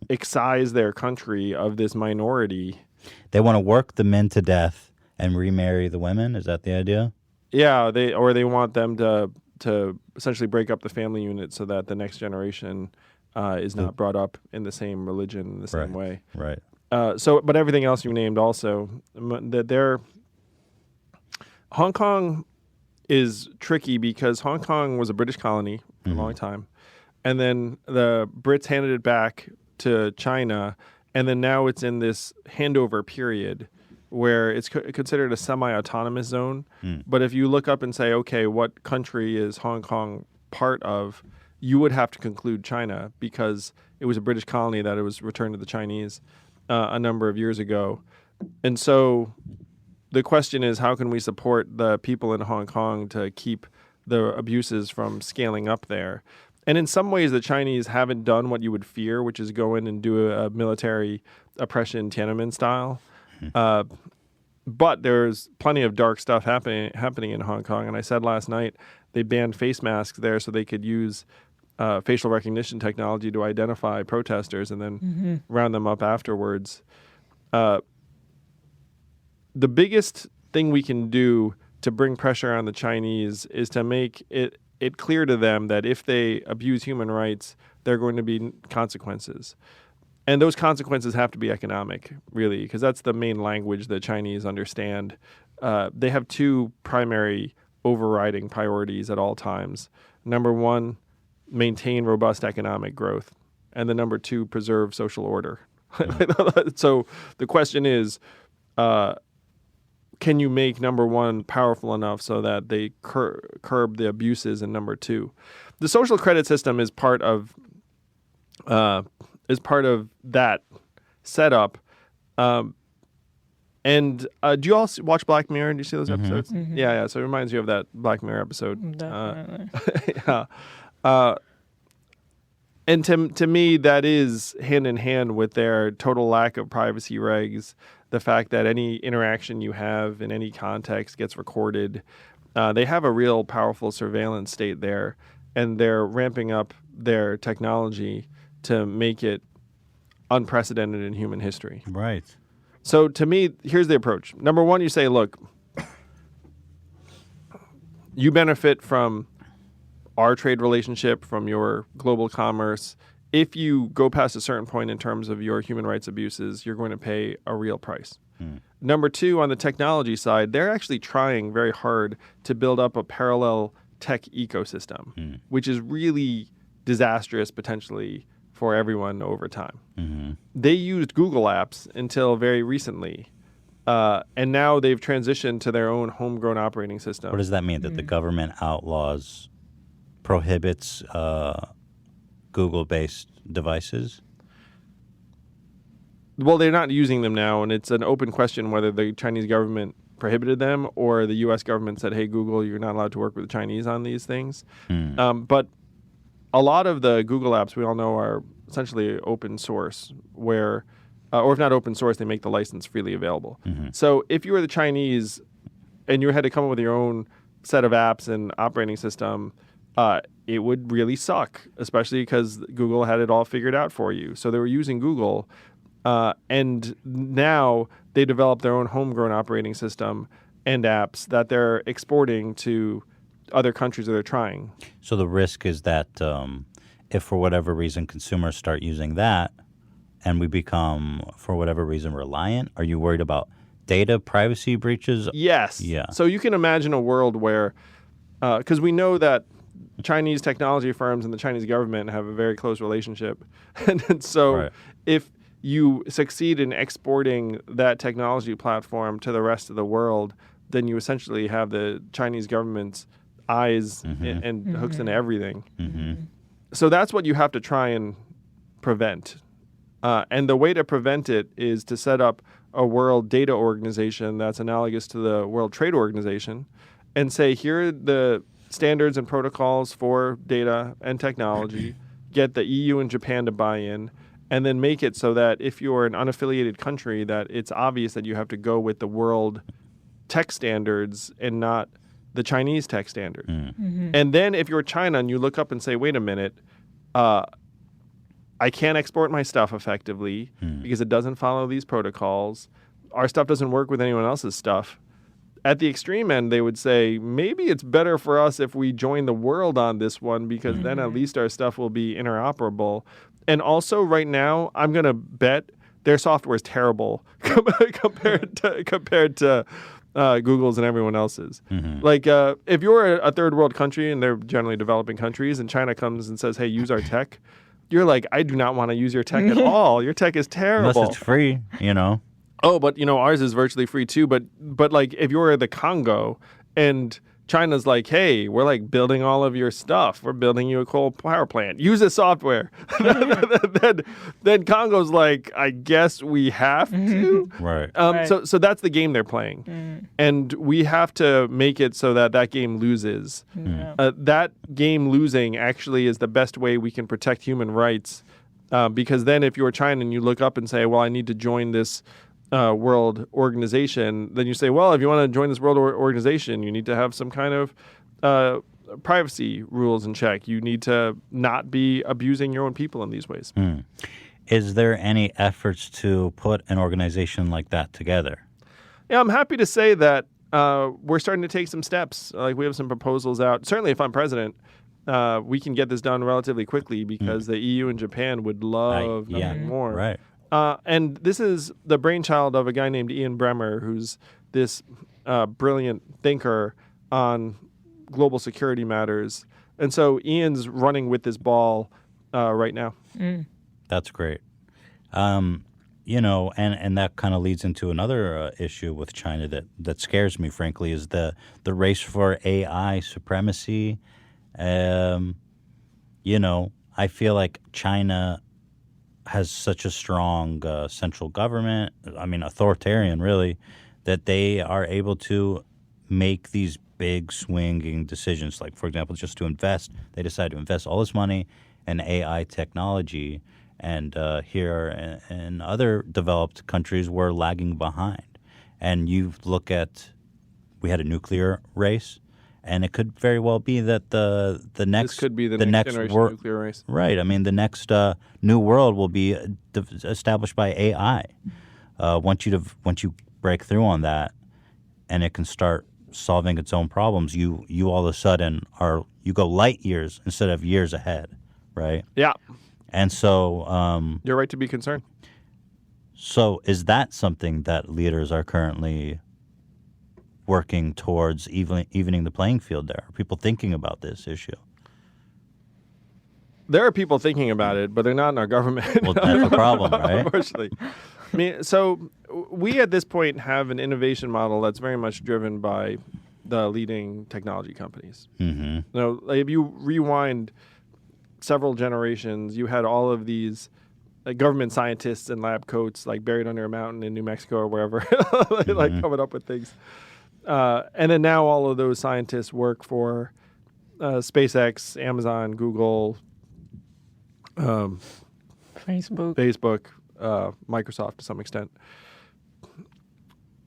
excise their country of this minority They want to work the men to death and remarry the women. Is that the idea? Yeah, they want them to essentially break up the family unit so that the next generation is not brought up in the same religion in the same way. Right. But everything else you named also, Hong Kong is tricky because Hong Kong was a British colony for a long time, and then the Brits handed it back to China, and then now it's in this handover period where it's considered a semi-autonomous zone. But if you look up and say, okay, what country is Hong Kong part of, you would have to conclude China because it was a British colony that it was returned to the Chinese a number of years ago. And so the question is, how can we support the people in Hong Kong to keep the abuses from scaling up there? And in some ways, the Chinese haven't done what you would fear, which is go in and do a military oppression Tiananmen style. But there's plenty of dark stuff happening in Hong Kong. And I said last night they banned face masks there so they could use facial recognition technology to identify protesters and then round them up afterwards. The biggest thing we can do to bring pressure on the Chinese is to make it clear to them that if they abuse human rights, there are going to be consequences. And those consequences have to be economic, really, because that's the main language the Chinese understand. They have two primary overriding priorities at all times. Number one, maintain robust economic growth. And the number two, preserve social order. So the question is, can you make number one powerful enough so that they curb the abuses in number two? The social credit system is part of that setup. And do you all watch Black Mirror? Do you see those episodes? Yeah. So it reminds you of that Black Mirror episode. Definitely. Yeah. And to me, that is hand in hand with their total lack of privacy regs. The fact that any interaction you have in any context gets recorded. They have a real powerful surveillance state there, and they're ramping up their technology to make it unprecedented in human history. Right. So to me, here's the approach. Number one, you say, look, you benefit from our trade relationship, from your global commerce. If you go past a certain point in terms of your human rights abuses, you're going to pay a real price. Number two, on the technology side, they're actually trying very hard to build up a parallel tech ecosystem, which is really disastrous potentially for everyone over time. They used Google Apps until very recently, and now they've transitioned to their own homegrown operating system. What does that mean? That the government prohibits Google-based devices? Well, they're not using them now, and it's an open question whether the Chinese government prohibited them or the U.S. government said, hey, Google, you're not allowed to work with the Chinese on these things. But a lot of the Google apps we all know are essentially open source, where, or if not open source, they make the license freely available. So if you were the Chinese and you had to come up with your own set of apps and operating system, it would really suck, especially because Google had it all figured out for you. So they were using Google, and now they developed their own homegrown operating system and apps that they're exporting to other countries that they're trying. So the risk is that if for whatever reason consumers start using that and we become, for whatever reason, reliant, are you worried about data privacy breaches? Yes. Yeah. So you can imagine a world where, because we know that Chinese technology firms and the Chinese government have a very close relationship. And so if you succeed in exporting that technology platform to the rest of the world, then you essentially have the Chinese government's eyes and hooks into everything. So that's what you have to try and prevent. And the way to prevent it is to set up a world data organization that's analogous to the World Trade Organization and say, here are the standards and protocols for data and technology, get the EU and Japan to buy in, and then make it so that if you're an unaffiliated country, that it's obvious that you have to go with the world tech standards and not the Chinese tech standard. And then if you're China and you look up and say, wait a minute, I can't export my stuff effectively because it doesn't follow these protocols. our stuff doesn't work with anyone else's stuff. At the extreme end, they would say, maybe it's better for us if we join the world on this one, because then at least our stuff will be interoperable. And also right now, I'm going to bet their software is terrible compared to Google's and everyone else's. Like if you're a third world country, and they're generally developing countries, and China comes and says, hey, use our tech, you're like, I do not want to use your tech at all. Your tech is terrible. Unless it's free, you know. Oh, but ours is virtually free too. But like if you're the Congo and China's like, hey, we're like building all of your stuff. We're building you a coal power plant. Use this software. then Congo's like, I guess we have to. Right. Right. So that's the game they're playing. And we have to make it so that game loses. Yeah. That game losing actually is the best way we can protect human rights. Because then if you're China and you look up and say, well, I need to join this world organization, then you say, well, if you want to join this world organization, you need to have some kind of privacy rules in check. You need to not be abusing your own people in these ways. Is there any efforts to put an organization like that together? Yeah, I'm happy to say that we're starting to take some steps. Like we have some proposals out. Certainly, if I'm president, we can get this done relatively quickly because the EU and Japan would love nothing more. Right. And this is the brainchild of a guy named Ian Bremmer, who's this brilliant thinker on global security matters. And so Ian's running with this ball right now. That's great. You know, and that kind of leads into another issue with China that scares me, frankly, is the race for AI supremacy. You know, I feel like China has such a strong central government, I mean, authoritarian, really, that they are able to make these big swinging decisions. Like, for example, just to invest, they decide to invest all this money in AI technology. And here in other developed countries, we're lagging behind. And you look at, we had a nuclear race, and it could very well be that the next This could be the next generation nuclear race. Right. I mean, the next new world will be established by AI. Once you break through on that, and it can start solving its own problems, you all of a sudden you go light years instead of years ahead, right? Yeah. And so You're right to be concerned. So is that something that leaders are currently working towards evening the playing field there? Are people thinking about this issue? There are people thinking about it, but they're not in our government. Well, that's the problem, right? Unfortunately. I mean, so we at this point have an innovation model that's very much driven by the leading technology companies. Like if you rewind several generations, you had all of these government scientists in lab coats, like buried under a mountain in New Mexico or wherever, like coming up with things. And then now all of those scientists work for SpaceX, Amazon, Google, Facebook, Microsoft to some extent.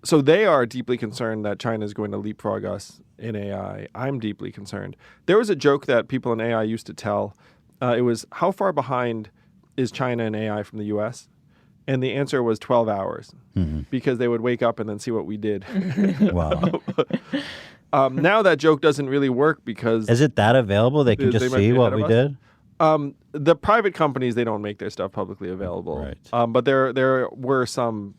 So they are deeply concerned that China is going to leapfrog us in AI. I'm deeply concerned. There was a joke that people in AI used to tell. It was, how far behind is China in AI from the U.S.? And the answer was 12 hours because they would wake up and then see what we did. Wow. Now that joke doesn't really work because... Is it that available? They can They just might see be what ahead we of did? the private companies, they don't make their stuff publicly available. Right. But there were some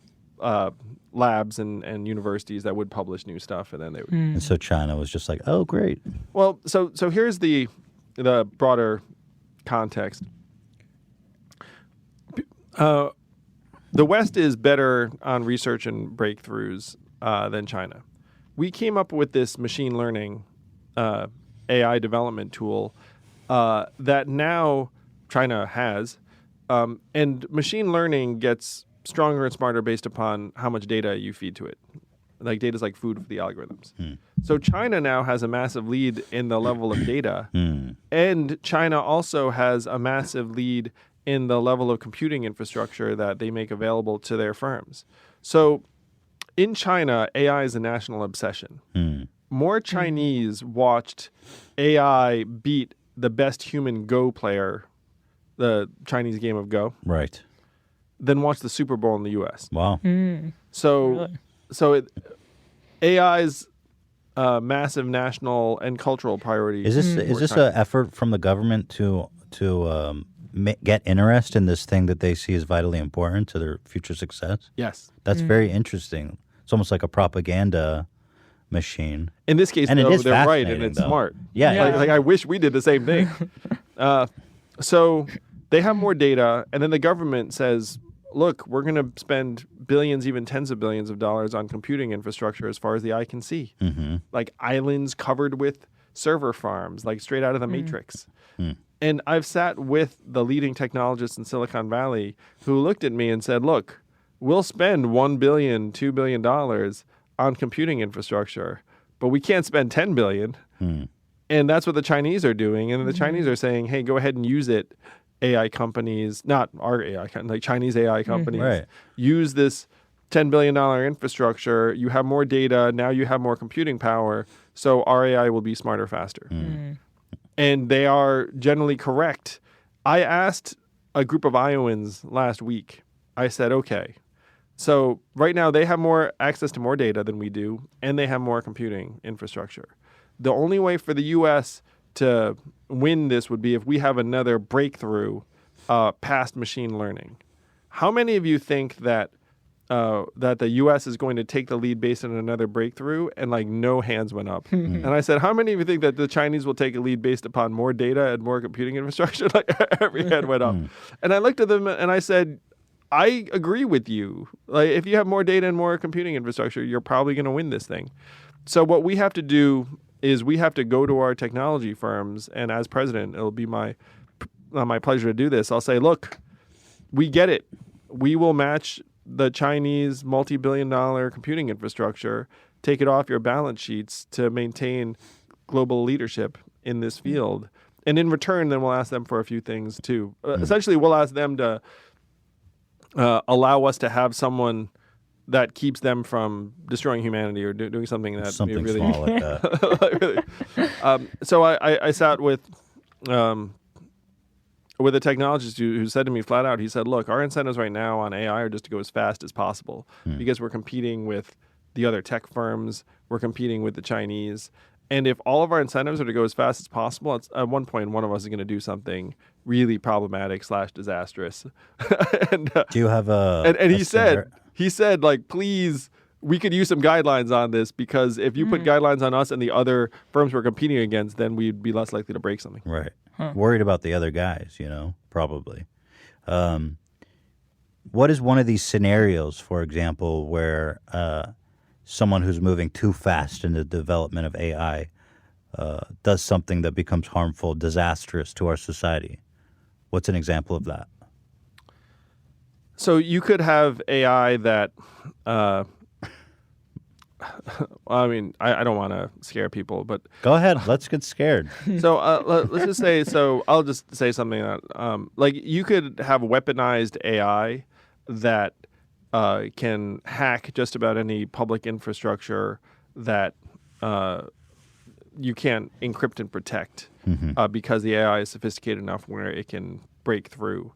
labs and universities that would publish new stuff, and then they would... And so China was just like, oh, great. Well, so here's the broader context. The West is better on research and breakthroughs than China. We came up with this machine learning AI development tool that now China has. And machine learning gets stronger and smarter based upon how much data you feed to it. Like data is like food for the algorithms. So China now has a massive lead in the level of data. And China also has a massive lead in the level of computing infrastructure that they make available to their firms. So in China, AI is a national obsession. More Chinese watched AI beat the best human Go player, the Chinese game of Go, Right. than watch the Super Bowl in the U.S. Wow. So, Really? AI's massive national and cultural priority. Is this for is this China. an effort from the government to get interest in this thing that they see as vitally important to their future success? Yes. That's very interesting. It's almost like a propaganda machine. In this case, And it though, is they're right and fascinating, it's though. smart. Yeah. Yeah. Like I wish we did the same thing. So they have more data, and then the government says, look, we're going to spend billions, even tens of billions of dollars on computing infrastructure as far as the eye can see. Like islands covered with server farms, like straight out of the Matrix. And I've sat with the leading technologists in Silicon Valley who looked at me and said, look, we'll spend $1 billion, $2 billion on computing infrastructure, but we can't spend $10 billion. And that's what the Chinese are doing. And the Chinese are saying, hey, go ahead and use it. AI companies, not our AI, like Chinese AI companies, Right. use this $10 billion infrastructure. You have more data. Now you have more computing power. So our AI will be smarter, faster. And they are generally correct. I asked a group of Iowans last week. I said, okay, so right now they have more access to more data than we do, and they have more computing infrastructure. The only way for the U.S. to win this would be if we have another breakthrough past machine learning. How many of you think that that the U.S. is going to take the lead based on another breakthrough? And like no hands went up. And I said, how many of you think that the Chinese will take a lead based upon more data and more computing infrastructure? Like every hand went up. And I looked at them and I said, I agree with you. Like if you have more data and more computing infrastructure, you're probably going to win this thing. So what we have to do is we have to go to our technology firms, and as president, it'll be my pleasure to do this. I'll say, look, we get it. We will match the Chinese multi-billion-dollar computing infrastructure, take it off your balance sheets to maintain global leadership in this field. And in return, then we'll ask them for a few things too. Essentially, we'll ask them to allow us to have someone that keeps them from destroying humanity or doing something that Something really small like that. really. So I sat with a technologist who said to me flat out, he said, look, our incentives right now on AI are just to go as fast as possible because we're competing with the other tech firms, we're competing with the Chinese. And if all of our incentives are to go as fast as possible, at one point, one of us is going to do something really problematic / disastrous. And, Do you have a? and a he said, like, please, we could use some guidelines on this because if you put guidelines on us and the other firms we're competing against, then we'd be less likely to break something. Right. Worried about the other guys, probably. What is one of these scenarios, for example, where someone who's moving too fast in the development of AI does something that becomes harmful, disastrous to our society? What's an example of that? So you could have AI that, I mean, I don't want to scare people, but Go ahead. Let's get scared. so let's just say, so I'll just say something that, like you could have weaponized AI that can hack just about any public infrastructure that you can't encrypt and protect because the AI is sophisticated enough where it can break through.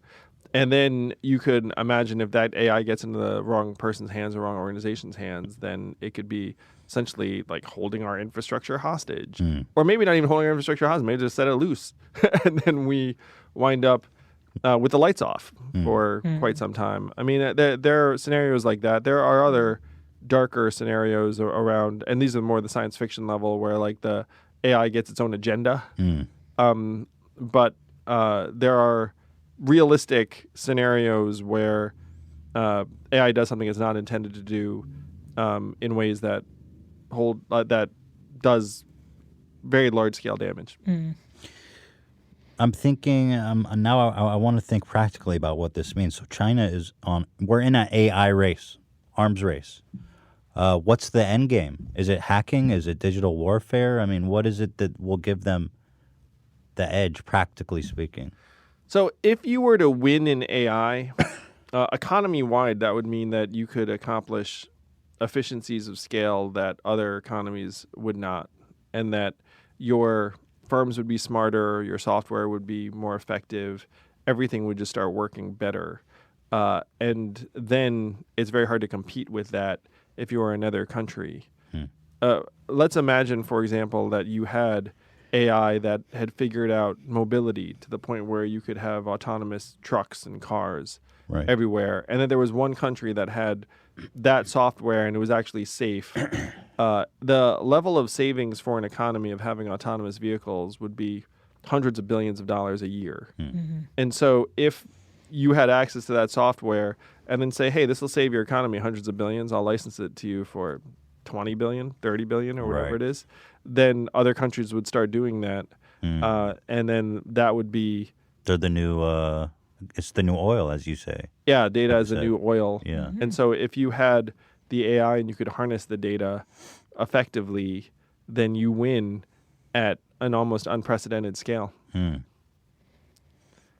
And then you could imagine if that AI gets into the wrong person's hands or wrong organization's hands, then it could be essentially like holding our infrastructure hostage. Or maybe not even holding our infrastructure hostage, maybe just set it loose. And then we wind up with the lights off for quite some time. I mean, there are scenarios like that. There are other darker scenarios around, and these are more the science fiction level where like the AI gets its own agenda. But there are realistic scenarios where AI does something it's not intended to do in ways that that does very large scale damage. I'm thinking now. I want to think practically about what this means. So China is on. We're in an AI race, arms race. What's the end game? Is it hacking? Is it digital warfare? I mean, what is it that will give them the edge, practically speaking? So if you were to win in AI, economy-wide, that would mean that you could accomplish efficiencies of scale that other economies would not, and that your firms would be smarter, your software would be more effective, everything would just start working better. and then it's very hard to compete with that if you are another country. Let's imagine, for example, that you had AI that had figured out mobility to the point where you could have autonomous trucks and cars everywhere, and then there was one country that had that software and it was actually safe. The level of savings for an economy of having autonomous vehicles would be hundreds of billions of dollars a year. And so if you had access to that software and then say, hey, this will save your economy hundreds of billions, I'll license it to you for 20 billion, 30 billion, or whatever it is, then other countries would start doing that. And then that would be... They're the new, it's the new oil, as you say. Yeah, data as a new oil. Yeah. And so if you had the AI and you could harness the data effectively, then you win at an almost unprecedented scale. That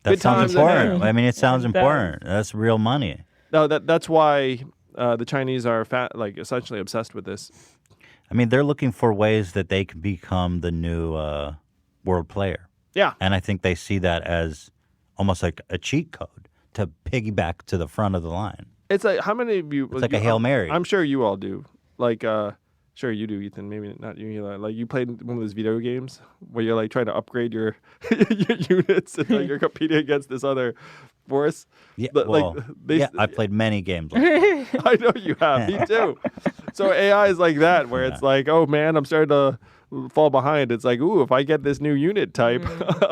Good sounds times important. ahead. I mean, it sounds It does. important. That's real money. No, that's why the Chinese are essentially obsessed with this. I mean, they're looking for ways that they can become the new world player. Yeah. And I think they see that as almost like a cheat code to piggyback to the front of the line. It's like, how many of you... It's like a Hail Mary. I'm sure you all do. Like, sure you do, Ethan. Maybe not you. Eli. Like, you played one of those video games where you're like trying to upgrade your your units and you're competing against this other force. Yeah, But, well, they- yeah, I've played many games like that. I know you have. Me too. So AI is like that, where it's like, oh man, I'm starting to fall behind. It's like, ooh, if I get this new unit type,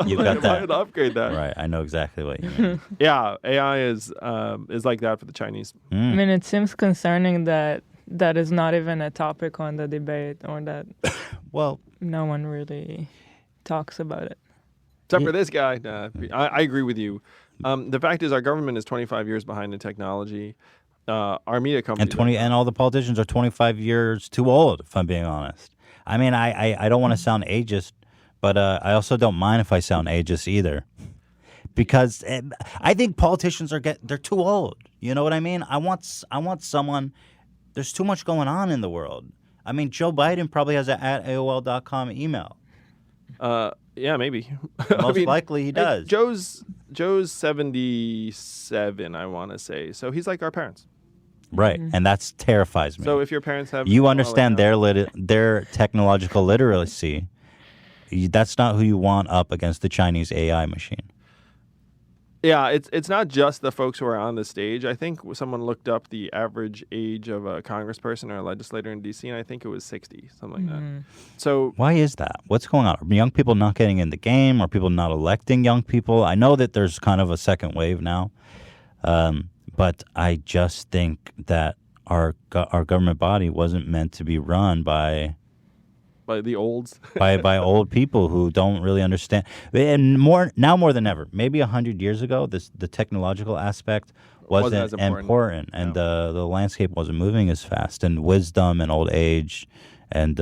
You I got that. might upgrade that. Right, I know exactly what you mean. Yeah, AI is like that for the Chinese. I mean, it seems concerning that that is not even a topic on the debate, or that Well, no one really talks about it. Except for this guy. I agree with you. The fact is, our government is 25 years behind in technology. Our media companies... and all the politicians are 25 years too old, if I'm being honest. I mean, I don't want to sound ageist, but I also don't mind if I sound ageist either. Because I think politicians they're too old. You know what I mean? I want someone... There's too much going on in the world. I mean, Joe Biden probably has an @AOL.com email. Yeah, maybe. Most likely he does. Joe's 77, I want to say. So he's like our parents. Right, and that terrifies me. So if your parents have... You understand their technological literacy. That's not who you want up against the Chinese AI machine. Yeah, it's not just the folks who are on the stage. I think someone looked up the average age of a congressperson or a legislator in D.C., and I think it was 60, something like that. So Why is that? What's going on? Are young people not getting in the game? Are people not electing young people? I know that there's kind of a second wave now, but I just think that our government body wasn't meant to be run by the olds. by old people who don't really understand. And more than ever, maybe 100 years ago, the technological aspect wasn't as important, and the landscape wasn't moving as fast, and wisdom and old age and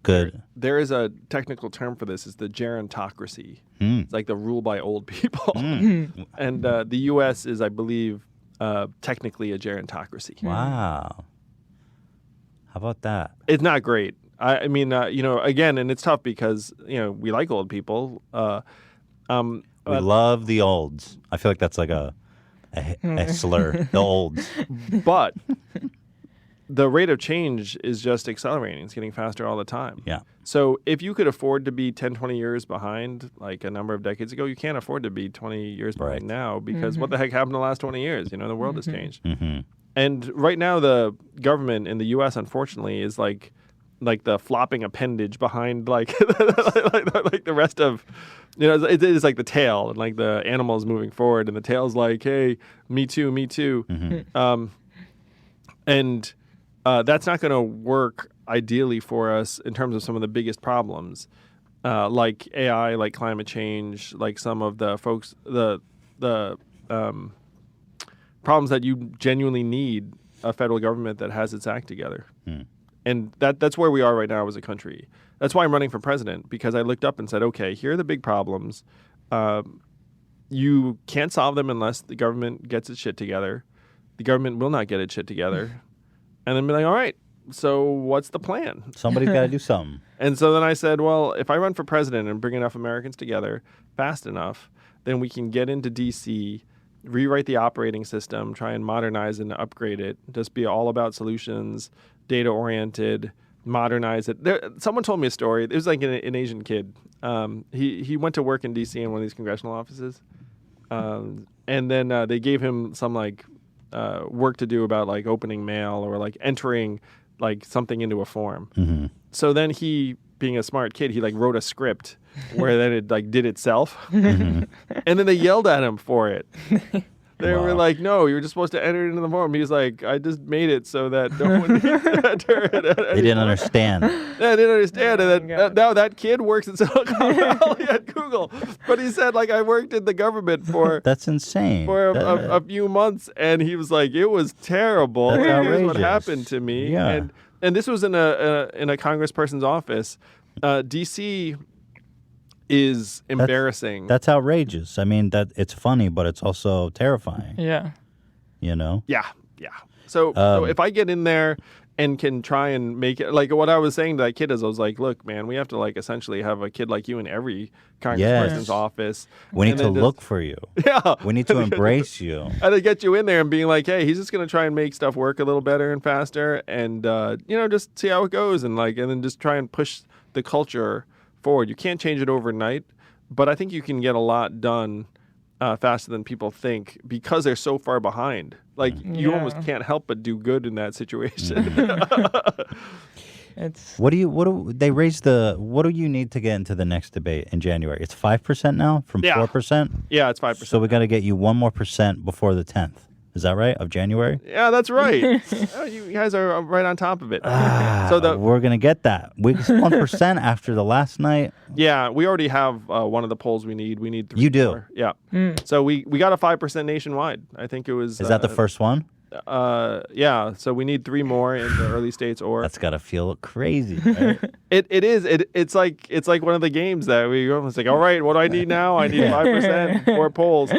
good. There is a technical term for this. It's the gerontocracy. It's like the rule by old people. And the U.S. is, I believe, technically a gerontocracy. Wow. How about that? It's not great. I mean, again, and it's tough because, we like old people. We love the olds. I feel like that's like a slur. The olds. But the rate of change is just accelerating. It's getting faster all the time. Yeah. So if you could afford to be 10, 20 years behind, like a number of decades ago, you can't afford to be 20 years behind now, because what the heck happened in the last 20 years? The world has changed. And right now, the government in the U.S., unfortunately, is like the flopping appendage behind like the rest of, it is like the tail, and like the animal's moving forward, and the tail's like, hey, me too, me too. And that's not going to work ideally for us in terms of some of the biggest problems, like AI, like climate change, like some of the folks, the problems that you genuinely need a federal government that has its act together. And that's where we are right now as a country. That's why I'm running for president, because I looked up and said, okay, here are the big problems. You can't solve them unless the government gets its shit together. The government will not get its shit together. And then be like, all right, so what's the plan? Somebody's got to do something. And so then I said, well, if I run for president and bring enough Americans together fast enough, then we can get into D.C., rewrite the operating system, try and modernize and upgrade it, just be all about solutions, data oriented, modernize it. Someone told me a story. It was like an Asian kid. He went to work in D.C. in one of these congressional offices, and then they gave him some like work to do about like opening mail or like entering like something into a form. Mm-hmm. So then he, being a smart kid, he like wrote a script where then it like did itself, Mm-hmm. and then they yelled at him for it. They were Wow. like, "No, you were just supposed to enter it into the form." He's like, "I just made it so that no one needs to enter it." They didn't understand. Yeah, I didn't understand. And then God. now that kid works in Silicon Valley at Google, but he said like I worked in the government for That's insane. for That- a few months, and he was like, "It was terrible. That's Here's what outrageous. happened to me." Yeah. And this was in a congressperson's office. DC is embarrassing. That's outrageous. I mean, that it's funny, but it's also terrifying. Yeah. You know? Yeah. So if I get in there and can try and make it like what I was saying to that kid is I was like, look, man, we have to like essentially have a kid like you in every congressperson's Yes. office. We need And to then just- look for you. Yeah. We need to embrace you. And to get you in there and being like, hey, he's just gonna try and make stuff work a little better and faster, and just see how it goes, and then just try and push the culture forward. You can't change it overnight, but I think you can get a lot done faster than people think because they're so far behind. Like you Yeah. almost can't help but do good in that situation. It's What do you need to get into the next debate in January? It's 5% now from Yeah. 4%. Yeah, it's 5%. So we got to get you 1 more percent before the 10th. Is that right? Of January? Yeah, that's right. Oh, you guys are right on top of it. We're gonna get that. We 1% after the last night. Yeah, we already have one of the polls we need. We need 3 You do? more. Yeah. So we got a 5% nationwide. I think it was. Is that the first one? Yeah. So we need 3 more in the early states, or That's gotta feel crazy. Right? it is. It's like one of the games that we almost like. All right, what do I need now? I need 5% more polls.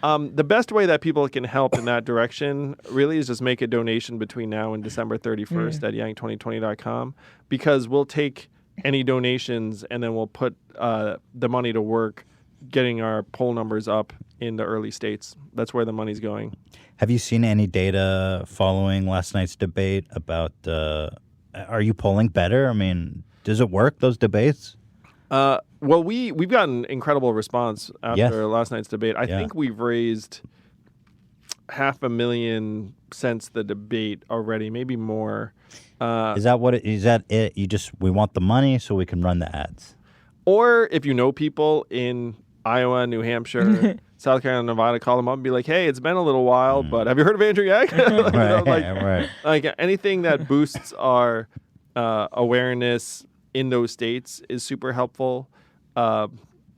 The best way that people can help in that direction really is just make a donation between now and December 31st at yang2020.com, because we'll take any donations and then we'll put the money to work getting our poll numbers up in the early states. That's where the money's going. Have you seen any data following last night's debate about? Are you polling better? I mean, does it work, those debates? Well, we've gotten incredible response after Yes. last night's debate. I Yeah. think we've raised $500,000 since the debate already, maybe more. Is that what? Is that it? We want the money so we can run the ads. Or if you know people in Iowa, New Hampshire, South Carolina, Nevada, call them up and be like, hey, it's been a little while, but have you heard of Andrew Yang? Right. Like anything that boosts our awareness in those states is super helpful.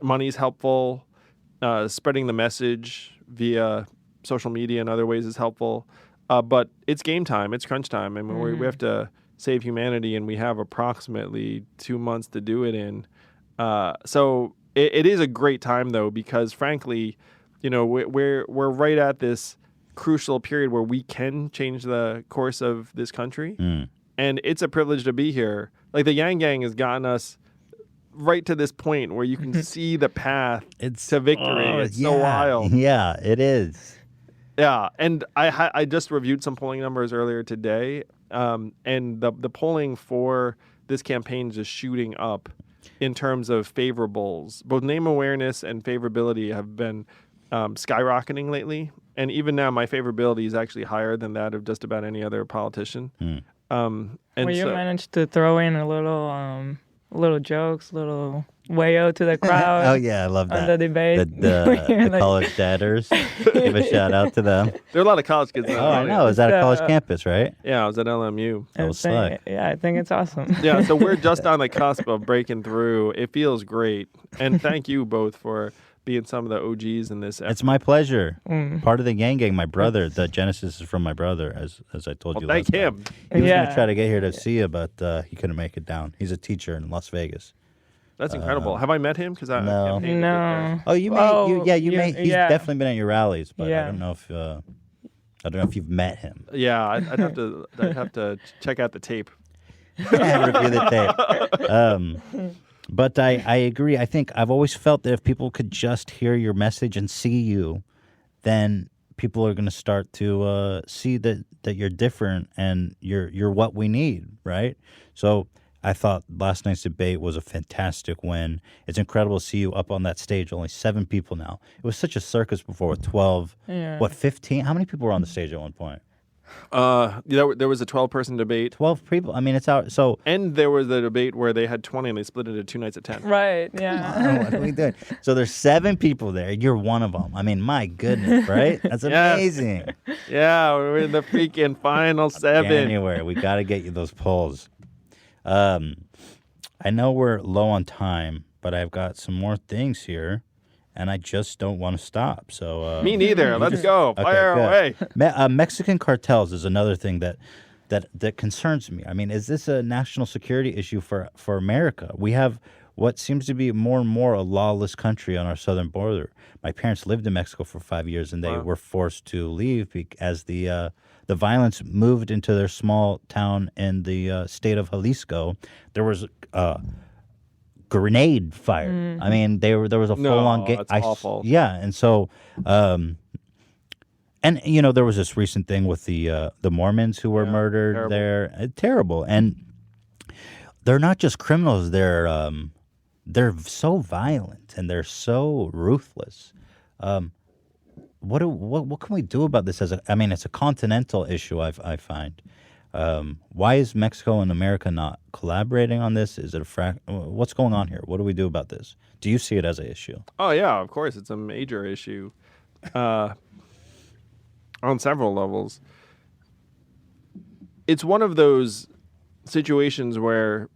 Money's helpful. Spreading the message via social media and other ways is helpful. But it's game time. It's crunch time. I mean, we have to save humanity, and we have approximately 2 months to do it in. So it is a great time, though, because frankly, we're right at this crucial period where we can change the course of this country, and it's a privilege to be here. Like the Yang Gang has gotten us right to this point where you can see the path to victory. It's so wild. Yeah, it is. Yeah, and I just reviewed some polling numbers earlier today, and the polling for this campaign is just shooting up in terms of favorables. Both name awareness and favorability have been skyrocketing lately, and even now my favorability is actually higher than that of just about any other politician. And well, you so, managed to throw in a little jokes, little wayo to the crowd. Oh yeah, I love On that. the debate. The college dadders. Give a shout out to them. there are a lot of college kids. Oh, I know. Is that a college campus, right? Yeah, I was at LMU. That was slick. Yeah, I think it's awesome. Yeah, so we're just on the cusp of breaking through. It feels great, and thank you both for being some of the OGs in this. It's my pleasure. Part of the Gang, my brother. The Genesis is from my brother, as I told you. Thank last him. time. He was Yeah. going to try to get here to see you, but he couldn't make it down. He's a teacher in Las Vegas. That's incredible. Have I met him? Because I No. campaigned a bit there. No. Oh, you may. Oh, you may. He's yeah. definitely been at your rallies, but I Yeah. don't know if if you've met him. Yeah, I'd have to check out the tape. Review the tape. But I agree. I think I've always felt that if people could just hear your message and see you, then people are going to start to see that you're different and you're what we need, right? So I thought last night's debate was a fantastic win. It's incredible to see you up on that stage. Only 7 people now. It was such a circus before with 12. Yeah. What, 15? How many people were on the stage at one point? There was a 12-person debate. 12 people. I mean, it's out. So And there was a debate where they had 20 and they split it into 2 nights of 10. Right. Yeah. what are we doing? So there's 7 people there. You're one of them. I mean, my goodness, right? That's Yes. amazing. Yeah, we're in the freaking final 7. January, we got to get you those polls. I know we're low on time, but I've got some more things here, and I just don't want to stop. So Me neither. Let's go. Okay, Fire good. away. Mexican cartels is another thing that concerns me. I mean, is this a national security issue for America? We have what seems to be more and more a lawless country on our southern border. My parents lived in Mexico for 5 years, and they were forced to leave as the violence moved into their small town in the state of Jalisco. There was grenade fire. I mean, there was a full-on... that's awful. Yeah, and so... and, you know, there was this recent thing with the Mormons who were murdered terrible. there. Terrible. And they're not just criminals. They're so violent and they're so ruthless. What can we do about this? I mean, it's a continental issue. I find. Why is Mexico and America not collaborating on this? Is it what's going on here? What do we do about this? Do you see it as an issue? Oh, yeah, of course. It's a major issue on several levels. It's one of those situations where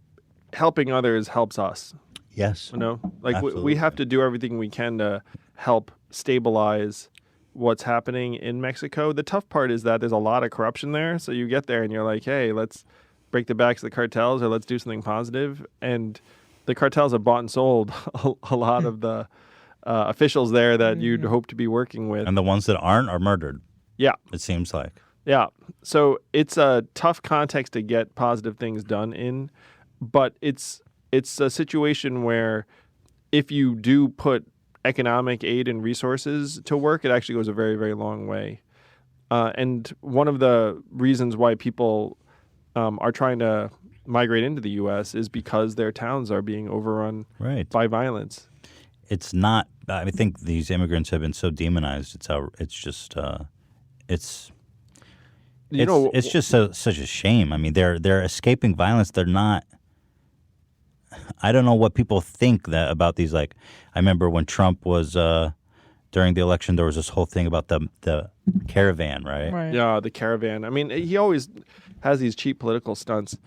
helping others helps us. Yes. You know, like we Absolutely. have to do everything we can to help stabilize what's happening in Mexico. The tough part is that there's a lot of corruption there. So you get there and you're like, hey, let's break the backs of the cartels or let's do something positive. And the cartels have bought and sold a lot of the officials there that you'd hope to be working with. And the ones that aren't are murdered, Yeah. it seems like. Yeah. So it's a tough context to get positive things done in, but it's a situation where if you do put economic aid and resources to work, it actually goes a very, very long way. And one of the reasons why people are trying to migrate into the U.S. is because their towns are being overrun by violence. It's not. I think these immigrants have been so demonized. It's just such a shame. I mean, they're escaping violence. They're not. I don't know what people think about these. Like, I remember when Trump was during the election, there was this whole thing about the caravan, right? Right. Yeah, the caravan. I mean, he always has these cheap political stunts.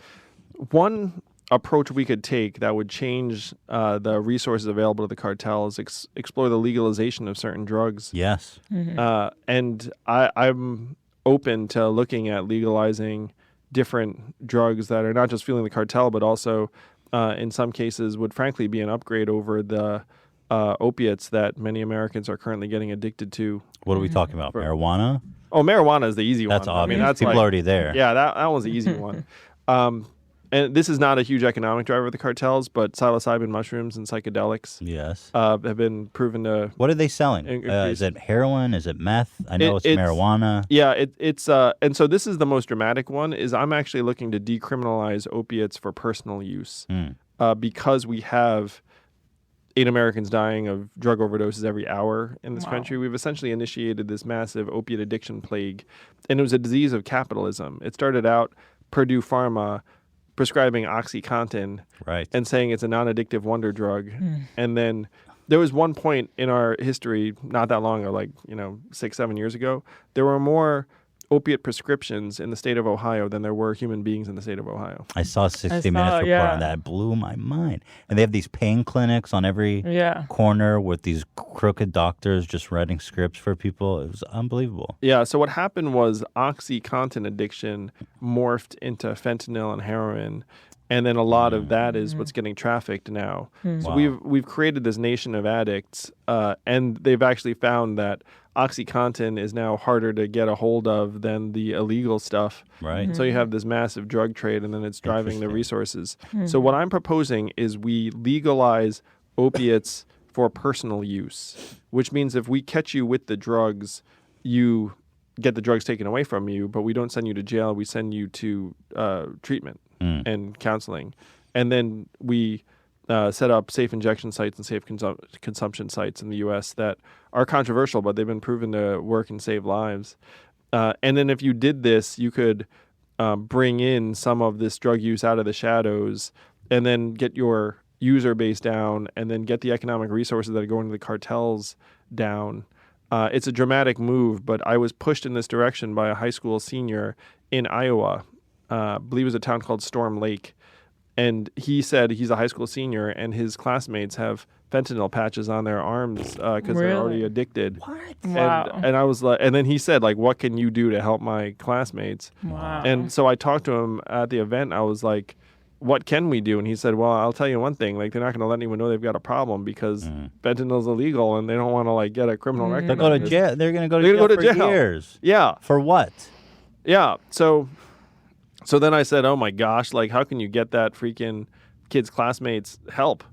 One approach we could take that would change the resources available to the cartels, explore the legalization of certain drugs. Yes. And I'm open to looking at legalizing different drugs that are not just fueling the cartel, but also in some cases would frankly be an upgrade over the opiates that many Americans are currently getting addicted to. What are we talking about? Marijuana? Oh, marijuana is the easy That's one. obvious. I mean, that's people like, already there. Yeah, that one's the easy one. And this is not a huge economic driver of the cartels, but psilocybin mushrooms and psychedelics Yes. have been proven to. What are they selling? Is it heroin? Is it meth? I know it's marijuana. Yeah, it's and so this is the most dramatic one. Is I'm actually looking to decriminalize opiates for personal use because we have 8 Americans dying of drug overdoses every hour in this country. We've essentially initiated this massive opiate addiction plague, and it was a disease of capitalism. It started out Purdue Pharma prescribing OxyContin and saying it's a non-addictive wonder drug. And then there was one point in our history, not that long ago, like 6-7 years ago, there were more opiate prescriptions in the state of Ohio than there were human beings in the state of Ohio. I saw a 60 Minutes report on that. It blew my mind. And they have these pain clinics on every corner with these crooked doctors just writing scripts for people. It was unbelievable. Yeah, so what happened was OxyContin addiction morphed into fentanyl and heroin, and then a lot of that is what's getting trafficked now. So we've created this nation of addicts, and they've actually found that OxyContin is now harder to get a hold of than the illegal stuff. Right. So you have this massive drug trade, and then it's driving the resources. So what I'm proposing is we legalize opiates for personal use, which means if we catch you with the drugs, you get the drugs taken away from you, but we don't send you to jail. We send you to treatment and counseling. And then we set up safe injection sites and safe consumption sites in the U.S. that are controversial, but they've been proven to work and save lives. And then if you did this, you could bring in some of this drug use out of the shadows and then get your user base down and then get the economic resources that are going to the cartels down. It's a dramatic move, but I was pushed in this direction by a high school senior in Iowa. I believe it was a town called Storm Lake. And he said he's a high school senior and his classmates have fentanyl patches on their arms because they're already addicted. What? Wow. And I was like, and then he said, like, what can you do to help my classmates? Wow. And so I talked to him at the event. I was like, what can we do? And he said, well, I'll tell you one thing. Like, they're not going to let anyone know they've got a problem because fentanyl's illegal and they don't want to, like, get a criminal record. They'll go to on this. jail. They're going to go to They're jail gonna go to for jail. years. Yeah. For what? Yeah. So then I said, oh my gosh, like, how can you get that freaking kid's classmates help?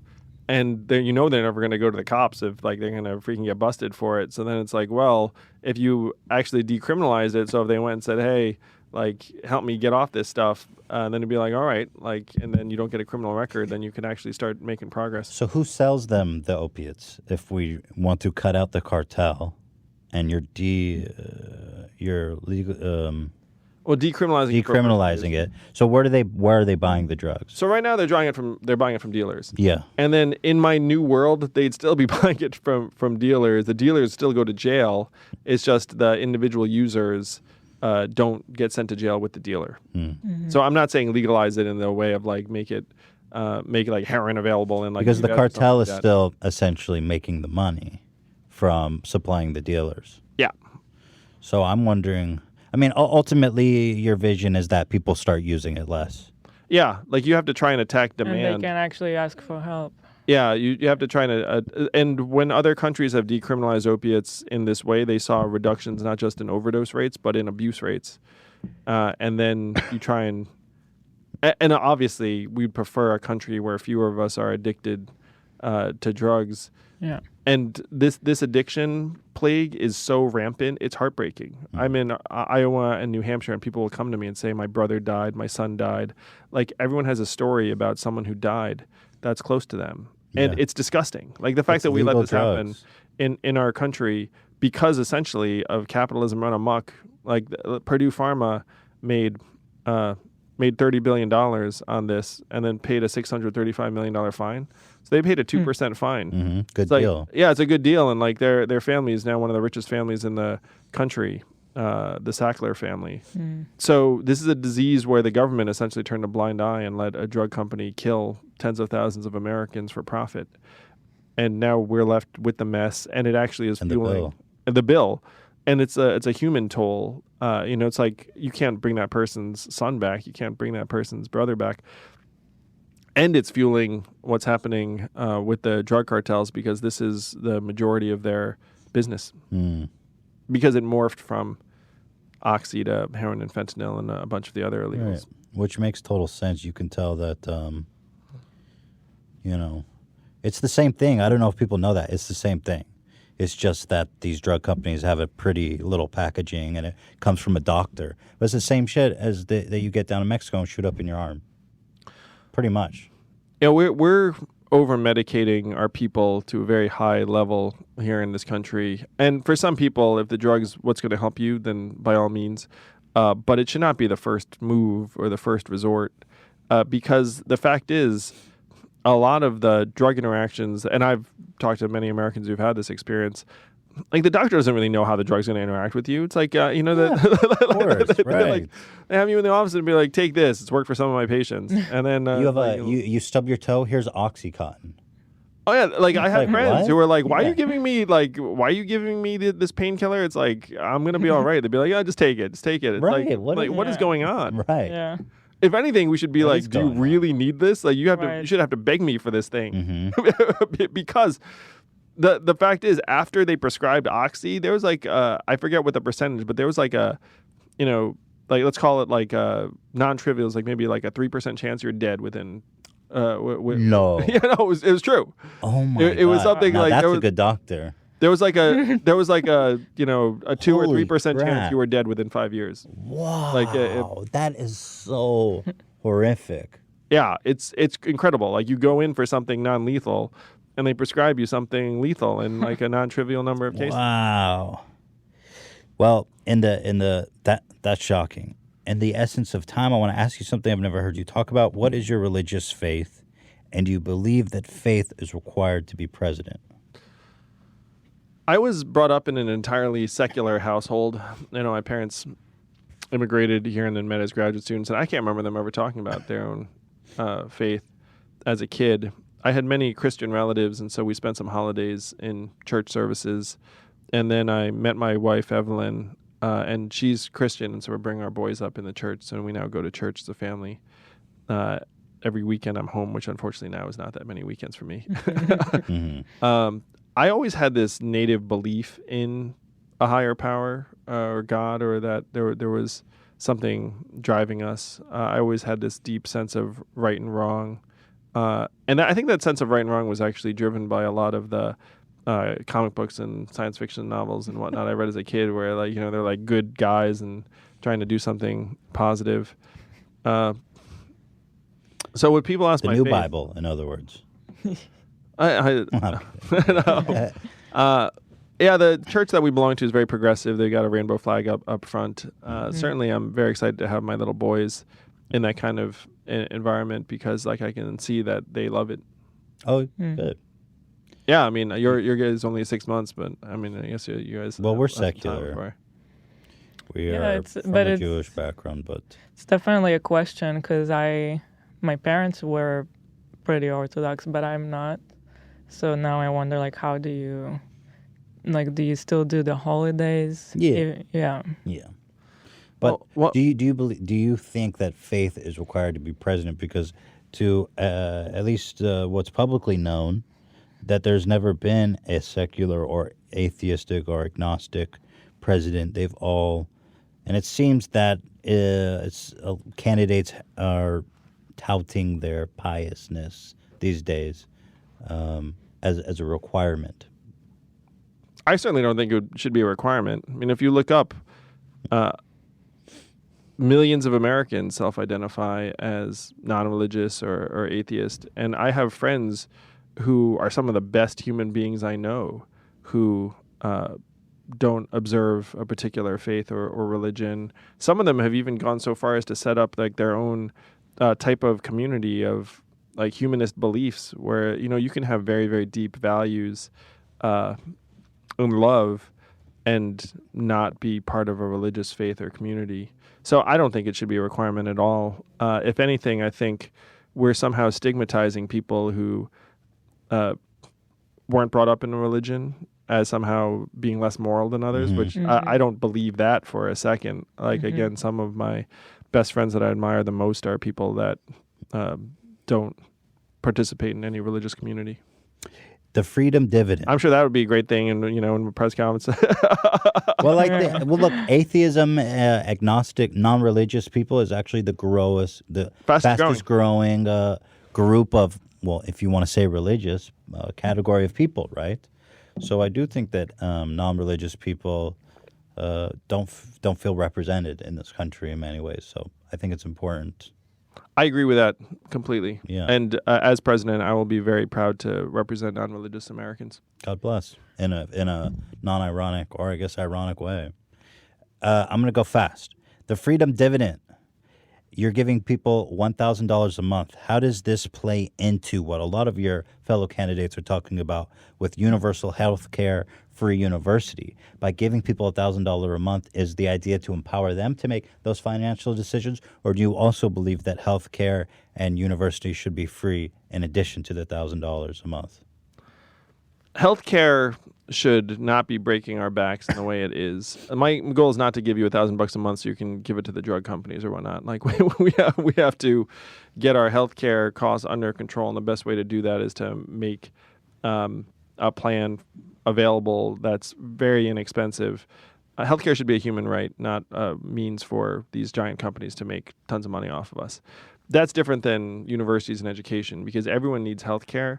And they're never going to go to the cops if, like, they're going to freaking get busted for it. So then it's like, well, if you actually decriminalize it, so if they went and said, hey, like, help me get off this stuff, then it'd be like, all right, like, and then you don't get a criminal record, then you can actually start making progress. So who sells them the opiates? If we want to cut out the cartel, and you're legal. Well, Decriminalizing it. So where are they buying the drugs? So right now they're buying it from dealers. Yeah. And then in my new world, they'd still be buying it from dealers. The dealers still go to jail. It's just the individual users don't get sent to jail with the dealer. So I'm not saying legalize it in the way of like make it like heroin available and like because the cartel is like still essentially making the money from supplying the dealers. Yeah. So I'm wondering. I mean, ultimately, your vision is that people start using it less. Yeah, like you have to try and attack demand. And they can actually ask for help. Yeah, you have to try to, and when other countries have decriminalized opiates in this way, they saw reductions not just in overdose rates, but in abuse rates. And then you try and obviously we'd prefer a country where fewer of us are addicted to drugs. Yeah. And this addiction plague is so rampant, it's heartbreaking. I'm in Iowa and New Hampshire, and people will come to me and say, my brother died, my son died. Like, everyone has a story about someone who died that's close to them. And Yeah. it's disgusting. Like, the fact It's that we let legal this happen drugs. in our country because, essentially, of capitalism run amok. Like, Purdue Pharma made $30 billion on this and then paid a $635 million fine. So they paid a 2% fine. Mm-hmm. Good It's deal. yeah, it's a good deal. And like their family is now one of the richest families in the country, the Sackler family. So this is a disease where the government essentially turned a blind eye and let a drug company kill tens of thousands of Americans for profit. And now we're left with the mess, and it actually is And fueling the bill. And it's a human toll. It's like you can't bring that person's son back. You can't bring that person's brother back. And it's fueling what's happening with the drug cartels because this is the majority of their business. Because it morphed from oxy to heroin and fentanyl and a bunch of the other illegals. Right. Which makes total sense. You can tell that, it's the same thing. I don't know if people know that. It's the same thing. It's just that these drug companies have a pretty little packaging and it comes from a doctor. But it's the same shit as that you get down in Mexico and shoot up in your arm. Pretty much. Yeah, we're over medicating our people to a very high level here in this country. And for some people, if the drug's what's going to help you, then by all means. But it should not be the first move or the first resort. Because the fact is, a lot of the drug interactions, and I've talked to many Americans who've had this experience, like the doctor doesn't really know how the drug's going to interact with you. It's like, of course, right. like, they have you in the office and be like, take this. It's worked for some of my patients. And then You have you stub your toe. Here's OxyContin. oh yeah, like I had Like, friends what? who were like, why Yeah. are you giving me this painkiller? It's like, I'm going to be all right. They'd be like, yeah, just take it. Just take it. It's Right, like, what is- what is going on? Right. Yeah. If anything, we should be What is like, do you going on? really need this? Like you Right. should have to beg me for this thing. Mm-hmm. Because the fact is, after they prescribed oxy, there was like I forget what the percentage, but there was like a, like let's call it like non-trivial, like maybe like a 3% chance you're dead within. No. Yeah, no, it was true. Oh my It was God. something Now like that's there a was- good doctor. There was like a a 2 or Holy 3% chance crap. you were dead within 5 years. Wow, that is so horrific. Yeah, it's incredible. Like you go in for something non-lethal, and they prescribe you something lethal in like a non-trivial number of cases. Wow. Well, that's shocking. In the essence of time, I want to ask you something I've never heard you talk about. What is your religious faith, and do you believe that faith is required to be president? I was brought up in an entirely secular household. My parents immigrated here and then met as graduate students, and I can't remember them ever talking about their own faith as a kid. I had many Christian relatives, and so we spent some holidays in church services. And then I met my wife, Evelyn, and she's Christian, and so we're bringing our boys up in the church. So we now go to church as a family. Every weekend I'm home, which unfortunately now is not that many weekends for me. I always had this native belief in a higher power or God, or that there was something driving us. I always had this deep sense of right and wrong. And I think that sense of right and wrong was actually driven by a lot of the comic books and science fiction novels and whatnot I read as a kid, where they're like good guys and trying to do something positive. So when people ask The my new faith, Bible, in other words. no. Yeah, the church that we belong to is very progressive. They got a rainbow flag up front. Certainly, I'm very excited to have my little boys in that kind of environment, because I can see that they love it. Oh, good. Yeah, I mean, your guys only 6 months, but I mean, I guess you guys. Well, we're have some time secular. before. We Yeah, are from a Jewish background, but It's definitely a question, because my parents were pretty Orthodox, but I'm not. So now I wonder, how do you still do the holidays? Yeah. Yeah. yeah. But Well, do you think that faith is required to be president? Because to at least what's publicly known, that there's never been a secular or atheistic or agnostic president. They've all, and it seems that candidates are touting their piousness these days as a requirement. I certainly don't think it should be a requirement. I mean, if you look up, millions of Americans self-identify as non-religious or atheist, and I have friends who are some of the best human beings I know who don't observe a particular faith or religion. Some of them have even gone so far as to set up their own type of community of humanist beliefs, where you can have very, very deep values and love and not be part of a religious faith or community. So I don't think it should be a requirement at all. If anything, I think we're somehow stigmatizing people who weren't brought up in a religion as somehow being less moral than others, which I don't believe that for a second. Again, some of my best friends that I admire the most are people that don't participate in any religious community. The freedom dividend. I'm sure that would be a great thing in a press conference. Well, look, atheism, agnostic, non-religious people is actually the fastest growing group of, well, if you want to say religious, category of people, right? So I do think that non-religious people don't feel represented in this country in many ways. So I think it's important. I agree with that completely. Yeah. And as president, I will be very proud to represent non-religious Americans. God bless. In a non-ironic, or I guess ironic way. I'm going to go fast. The freedom dividend. You're giving people $1,000 a month. How does this play into what a lot of your fellow candidates are talking about with universal health care, free university? By giving people $1,000 a month, is the idea to empower them to make those financial decisions? Or do you also believe that health care and university should be free in addition to the $1,000 a month? Healthcare should not be breaking our backs in the way it is. My goal is not to give you $1,000 a month so you can give it to the drug companies or whatnot. We have to get our healthcare costs under control, and the best way to do that is to make a plan available that's very inexpensive. Healthcare should be a human right, not a means for these giant companies to make tons of money off of us. That's different than universities and education, because everyone needs healthcare.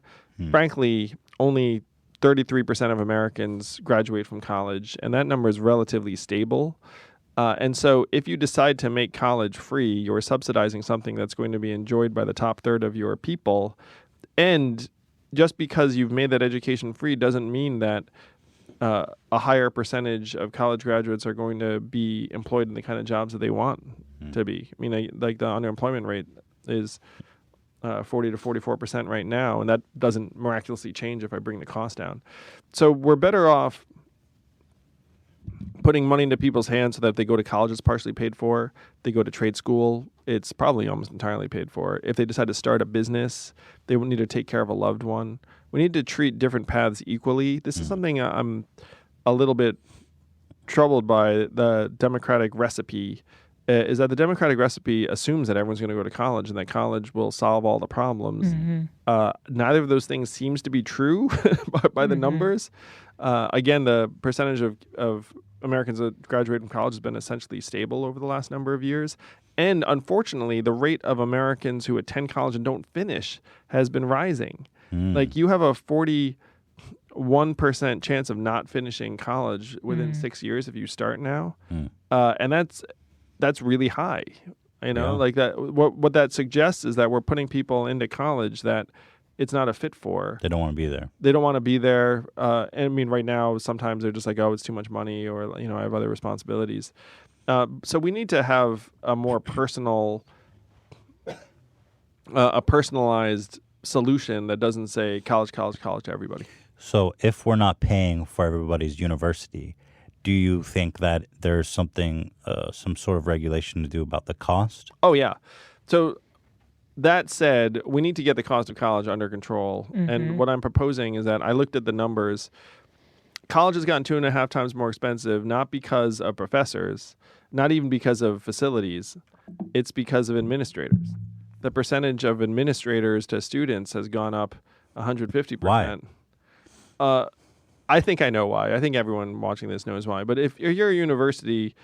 Frankly, only 33% of Americans graduate from college, and that number is relatively stable. And so if you decide to make college free, you're subsidizing something that's going to be enjoyed by the top third of your people. And just because you've made that education free doesn't mean that a higher percentage of college graduates are going to be employed in the kind of jobs that they want to be. I mean, like the unemployment rate is 40 to 44% right now, and that doesn't miraculously change if I bring the cost down. So we're better off putting money into people's hands so that if they go to college, it's partially paid for. They go to trade school, it's probably almost entirely paid for. If they decide to start a business, they will need to take care of a loved one. We need to treat different paths equally. This is something I'm a little bit troubled by. The Democratic recipe is that the Democratic recipe assumes that everyone's going to go to college and that college will solve all the problems. Neither of those things seems to be true by the numbers. Again, the percentage of Americans that graduate from college has been essentially stable over the last number of years. And unfortunately, the rate of Americans who attend college and don't finish has been rising. Like you have a 41% chance of not finishing college within 6 years if you start now. And that's really high. You know, like that. What that suggests is that we're putting people into college that it's not a fit for. They don't want to be there. They don't want to be there. And I mean, right now, sometimes they're just like, oh, it's too much money, or, you know, I have other responsibilities. So we need to have a more personalized solution that doesn't say college, college, college to everybody. So if we're not paying for everybody's university, do you think that there's something, some sort of regulation to do about the cost? Oh, yeah. So that said, we need to get the cost of college under control. And what I'm proposing is that I looked at the numbers. College has gotten 2.5 times more expensive, not because of professors, not even because of facilities. It's because of administrators. The percentage of administrators to students has gone up 150%. Why? I think I know why. I think everyone watching this knows why. But if you're a university,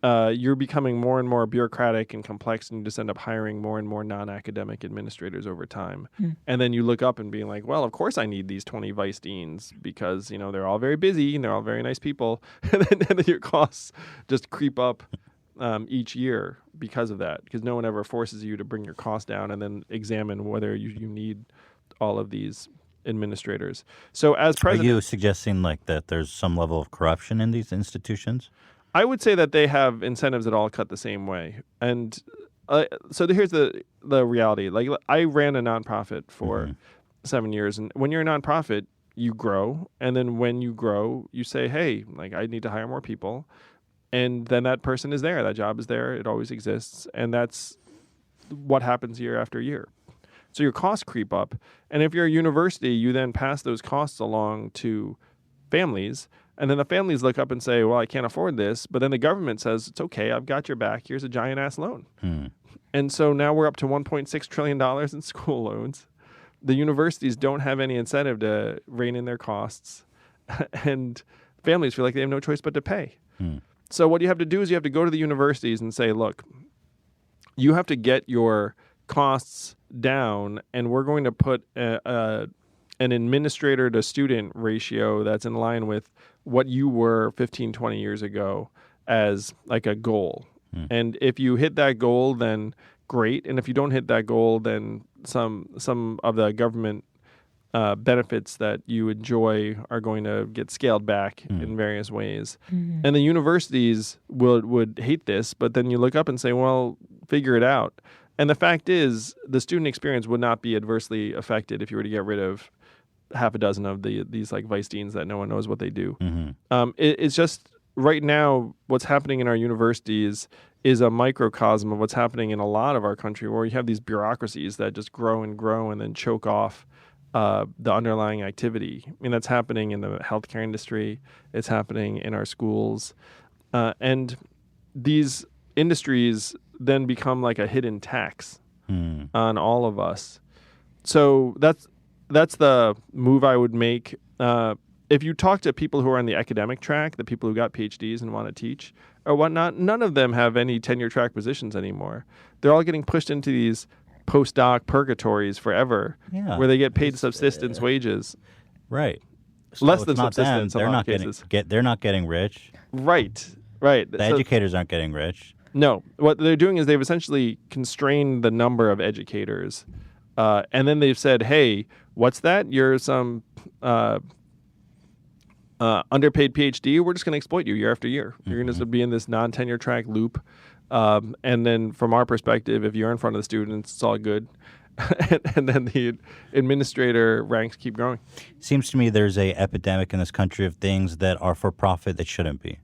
you're becoming more and more bureaucratic and complex, and you just end up hiring more and more non-academic administrators over time. And then you look up and being like, well, of course I need these 20 vice deans because, you know, they're all very busy and they're all very nice people. and then your costs just creep up each year because of that, because no one ever forces you to bring your costs down and then examine whether you need all of these administrators. So as president... Are you suggesting like that there's some level of corruption in these institutions? I would say that they have incentives that all cut the same way. And so here's the reality. Like, I ran a nonprofit for 7 years. And when you're a nonprofit, you grow. And then when you grow, you say, hey, like, I need to hire more people. And then that person is there. That job is there. It always exists. And that's what happens year after year. So your costs creep up. And if you're a university, you then pass those costs along to families. And then the families look up and say, well, I can't afford this. But then the government says, it's okay. I've got your back. Here's a giant ass loan. And so now we're up to $1.6 trillion in school loans. The universities don't have any incentive to rein in their costs. And families feel like they have no choice but to pay. So what you have to do is you have to go to the universities and say, look, you have to get your costs down, and we're going to put an administrator to student ratio that's in line with what you were 15, 20 years ago as like a goal. And if you hit that goal, then great. And if you don't hit that goal, then some of the government benefits that you enjoy are going to get scaled back in various ways. And the universities would hate this, but then you look up and say, well, figure it out. And the fact is, the student experience would not be adversely affected if you were to get rid of half a dozen of these like vice deans that no one knows what they do. It's just right now what's happening in our universities is a microcosm of what's happening in a lot of our country, where you have these bureaucracies that just grow and grow and then choke off the underlying activity. I mean, that's happening in the healthcare industry. It's happening in our schools. And these industries then become like a hidden tax on all of us. So that's the move I would make. If you talk to people who are on the academic track, the people who got PhDs and want to teach or whatnot, none of them have any tenure track positions anymore. They're all getting pushed into these postdoc purgatories forever, where they get paid subsistence wages. Right. less it's than not them. subsistence in They're a lot not of cases. they're not getting rich. Right. The educators aren't getting rich. No, what they're doing is they've essentially constrained the number of educators, and then they've said, "Hey, what's that? You're some underpaid PhD. We're just going to exploit you year after year. You're going to be in this non-tenure track loop." And then, from our perspective, if you're in front of the students, it's all good. and then the administrator ranks keep growing. Seems to me there's a epidemic in this country of things that are for profit that shouldn't be.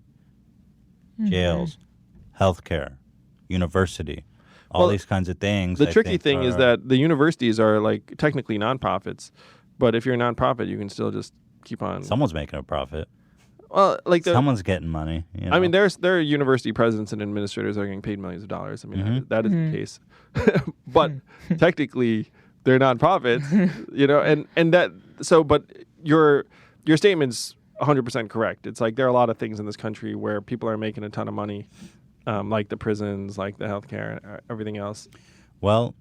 Jails, healthcare, university, all these kinds of things. The tricky thing is that the universities are like technically nonprofits, but if you're a nonprofit, you can still just keep on. Someone's making a profit. Well, like someone's getting money. You know? I mean, there are university presidents and administrators that are getting paid millions of dollars. I mean, that is the case. But technically, they're nonprofits, you know, and that so. But your statement's 100% correct. It's like there are a lot of things in this country where people are making a ton of money, like the prisons, like the healthcare, everything else. Well,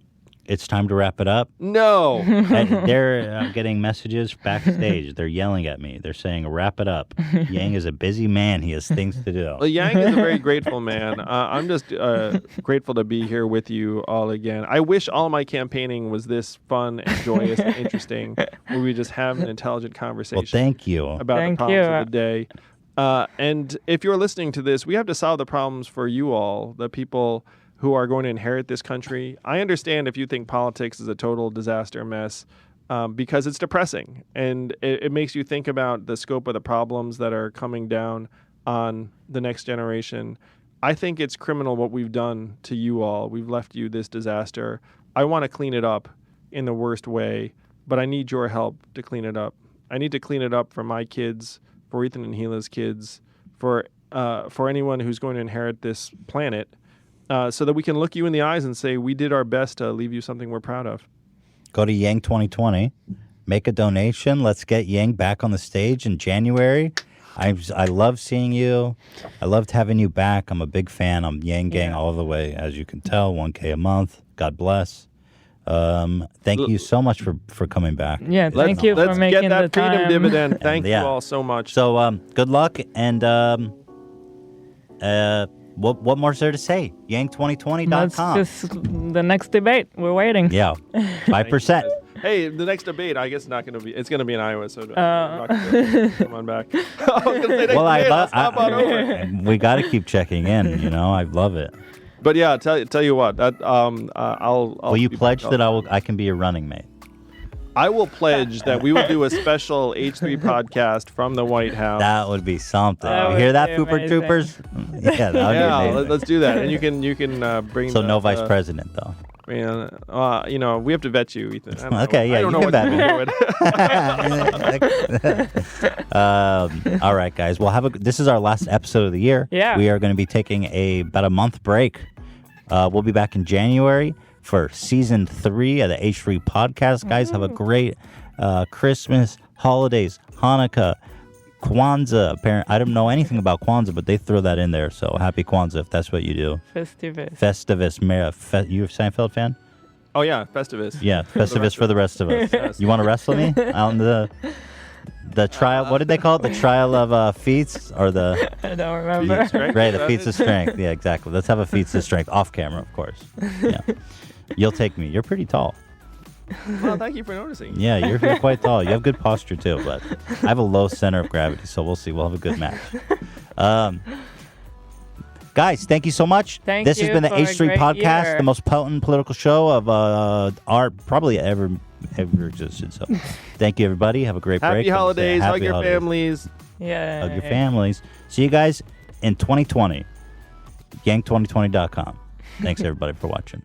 it's time to wrap it up. No. They're getting messages backstage. They're yelling at me. They're saying, wrap it up. Yang is a busy man. He has things to do. Well, Yang is a very grateful man. I'm just grateful to be here with you all again. I wish all my campaigning was this fun and joyous and interesting, where we just have an intelligent conversation. Well, thank you. About the problems of the day. And if you're listening to this, we have to solve the problems for you all, the people who are going to inherit this country. I understand if you think politics is a total disaster mess, because it's depressing and it makes you think about the scope of the problems that are coming down on the next generation. I think it's criminal what we've done to you all. We've left you this disaster. I want to clean it up in the worst way, but I need your help to clean it up. I need to clean it up for my kids, for Ethan and Gila's kids, for anyone who's going to inherit this planet. So that we can look you in the eyes and say, we did our best to leave you something we're proud of. Go to Yang 2020, make a donation. Let's get Yang back on the stage in January. I love seeing you. I loved having you back. I'm a big fan. I'm Yang Gang all the way, as you can tell, 1K a month. God bless. Thank you so much for coming back. Yeah, thank you for making the time. Let's get that freedom dividend. Thank you all so much. So good luck, and what more is there to say? Yang2020.com. That's just the next debate. We're waiting. Yeah, 5%. Hey, the next debate, I guess not going to be. It's going to be in Iowa, so I'm not gonna come on back. I was going to say next debate. On over. We got to keep checking in. You know, I love it. But yeah, tell you what, that I'll. Will you pledge that I can be your running mate? I will pledge that we will do a special H3 podcast from the White House. That would be something. You hear that, Pooper Troopers? Yeah, let's do that. And you can bring. So no vice president though. Man, you know, we have to vet you, Ethan. Okay, yeah, you can vet me. All right, guys. Well, this is our last episode of the year. Yeah. We are going to be taking about a month break. We'll be back in January for season 3 of the H3 podcast. Guys, have a great Christmas, holidays, Hanukkah, Kwanzaa. I don't know anything about Kwanzaa, but they throw that in there. So happy Kwanzaa if that's what you do. Festivus. You a Seinfeld fan? Oh, yeah, Festivus. Yeah, Festivus for the rest of us. Yes. You want to wrestle me on the trial? What did they call it? The trial of feats or the? I don't remember. Right, the feats of strength. Yeah, exactly. Let's have a feats of strength off camera, of course. Yeah, you'll take me. You're pretty tall. Well, thank you for noticing. Yeah, you're quite tall. You have good posture too, but I have a low center of gravity, so we'll see. We'll have a good match. Guys, thank you so much. This has been the H3 podcast, the most potent political show of our probably ever existed. So thank you, everybody. Have a great break. Happy holidays. Hug your families. Yeah. Hug your families. See you guys in 2020. Yang2020.com. Thanks, everybody, for watching.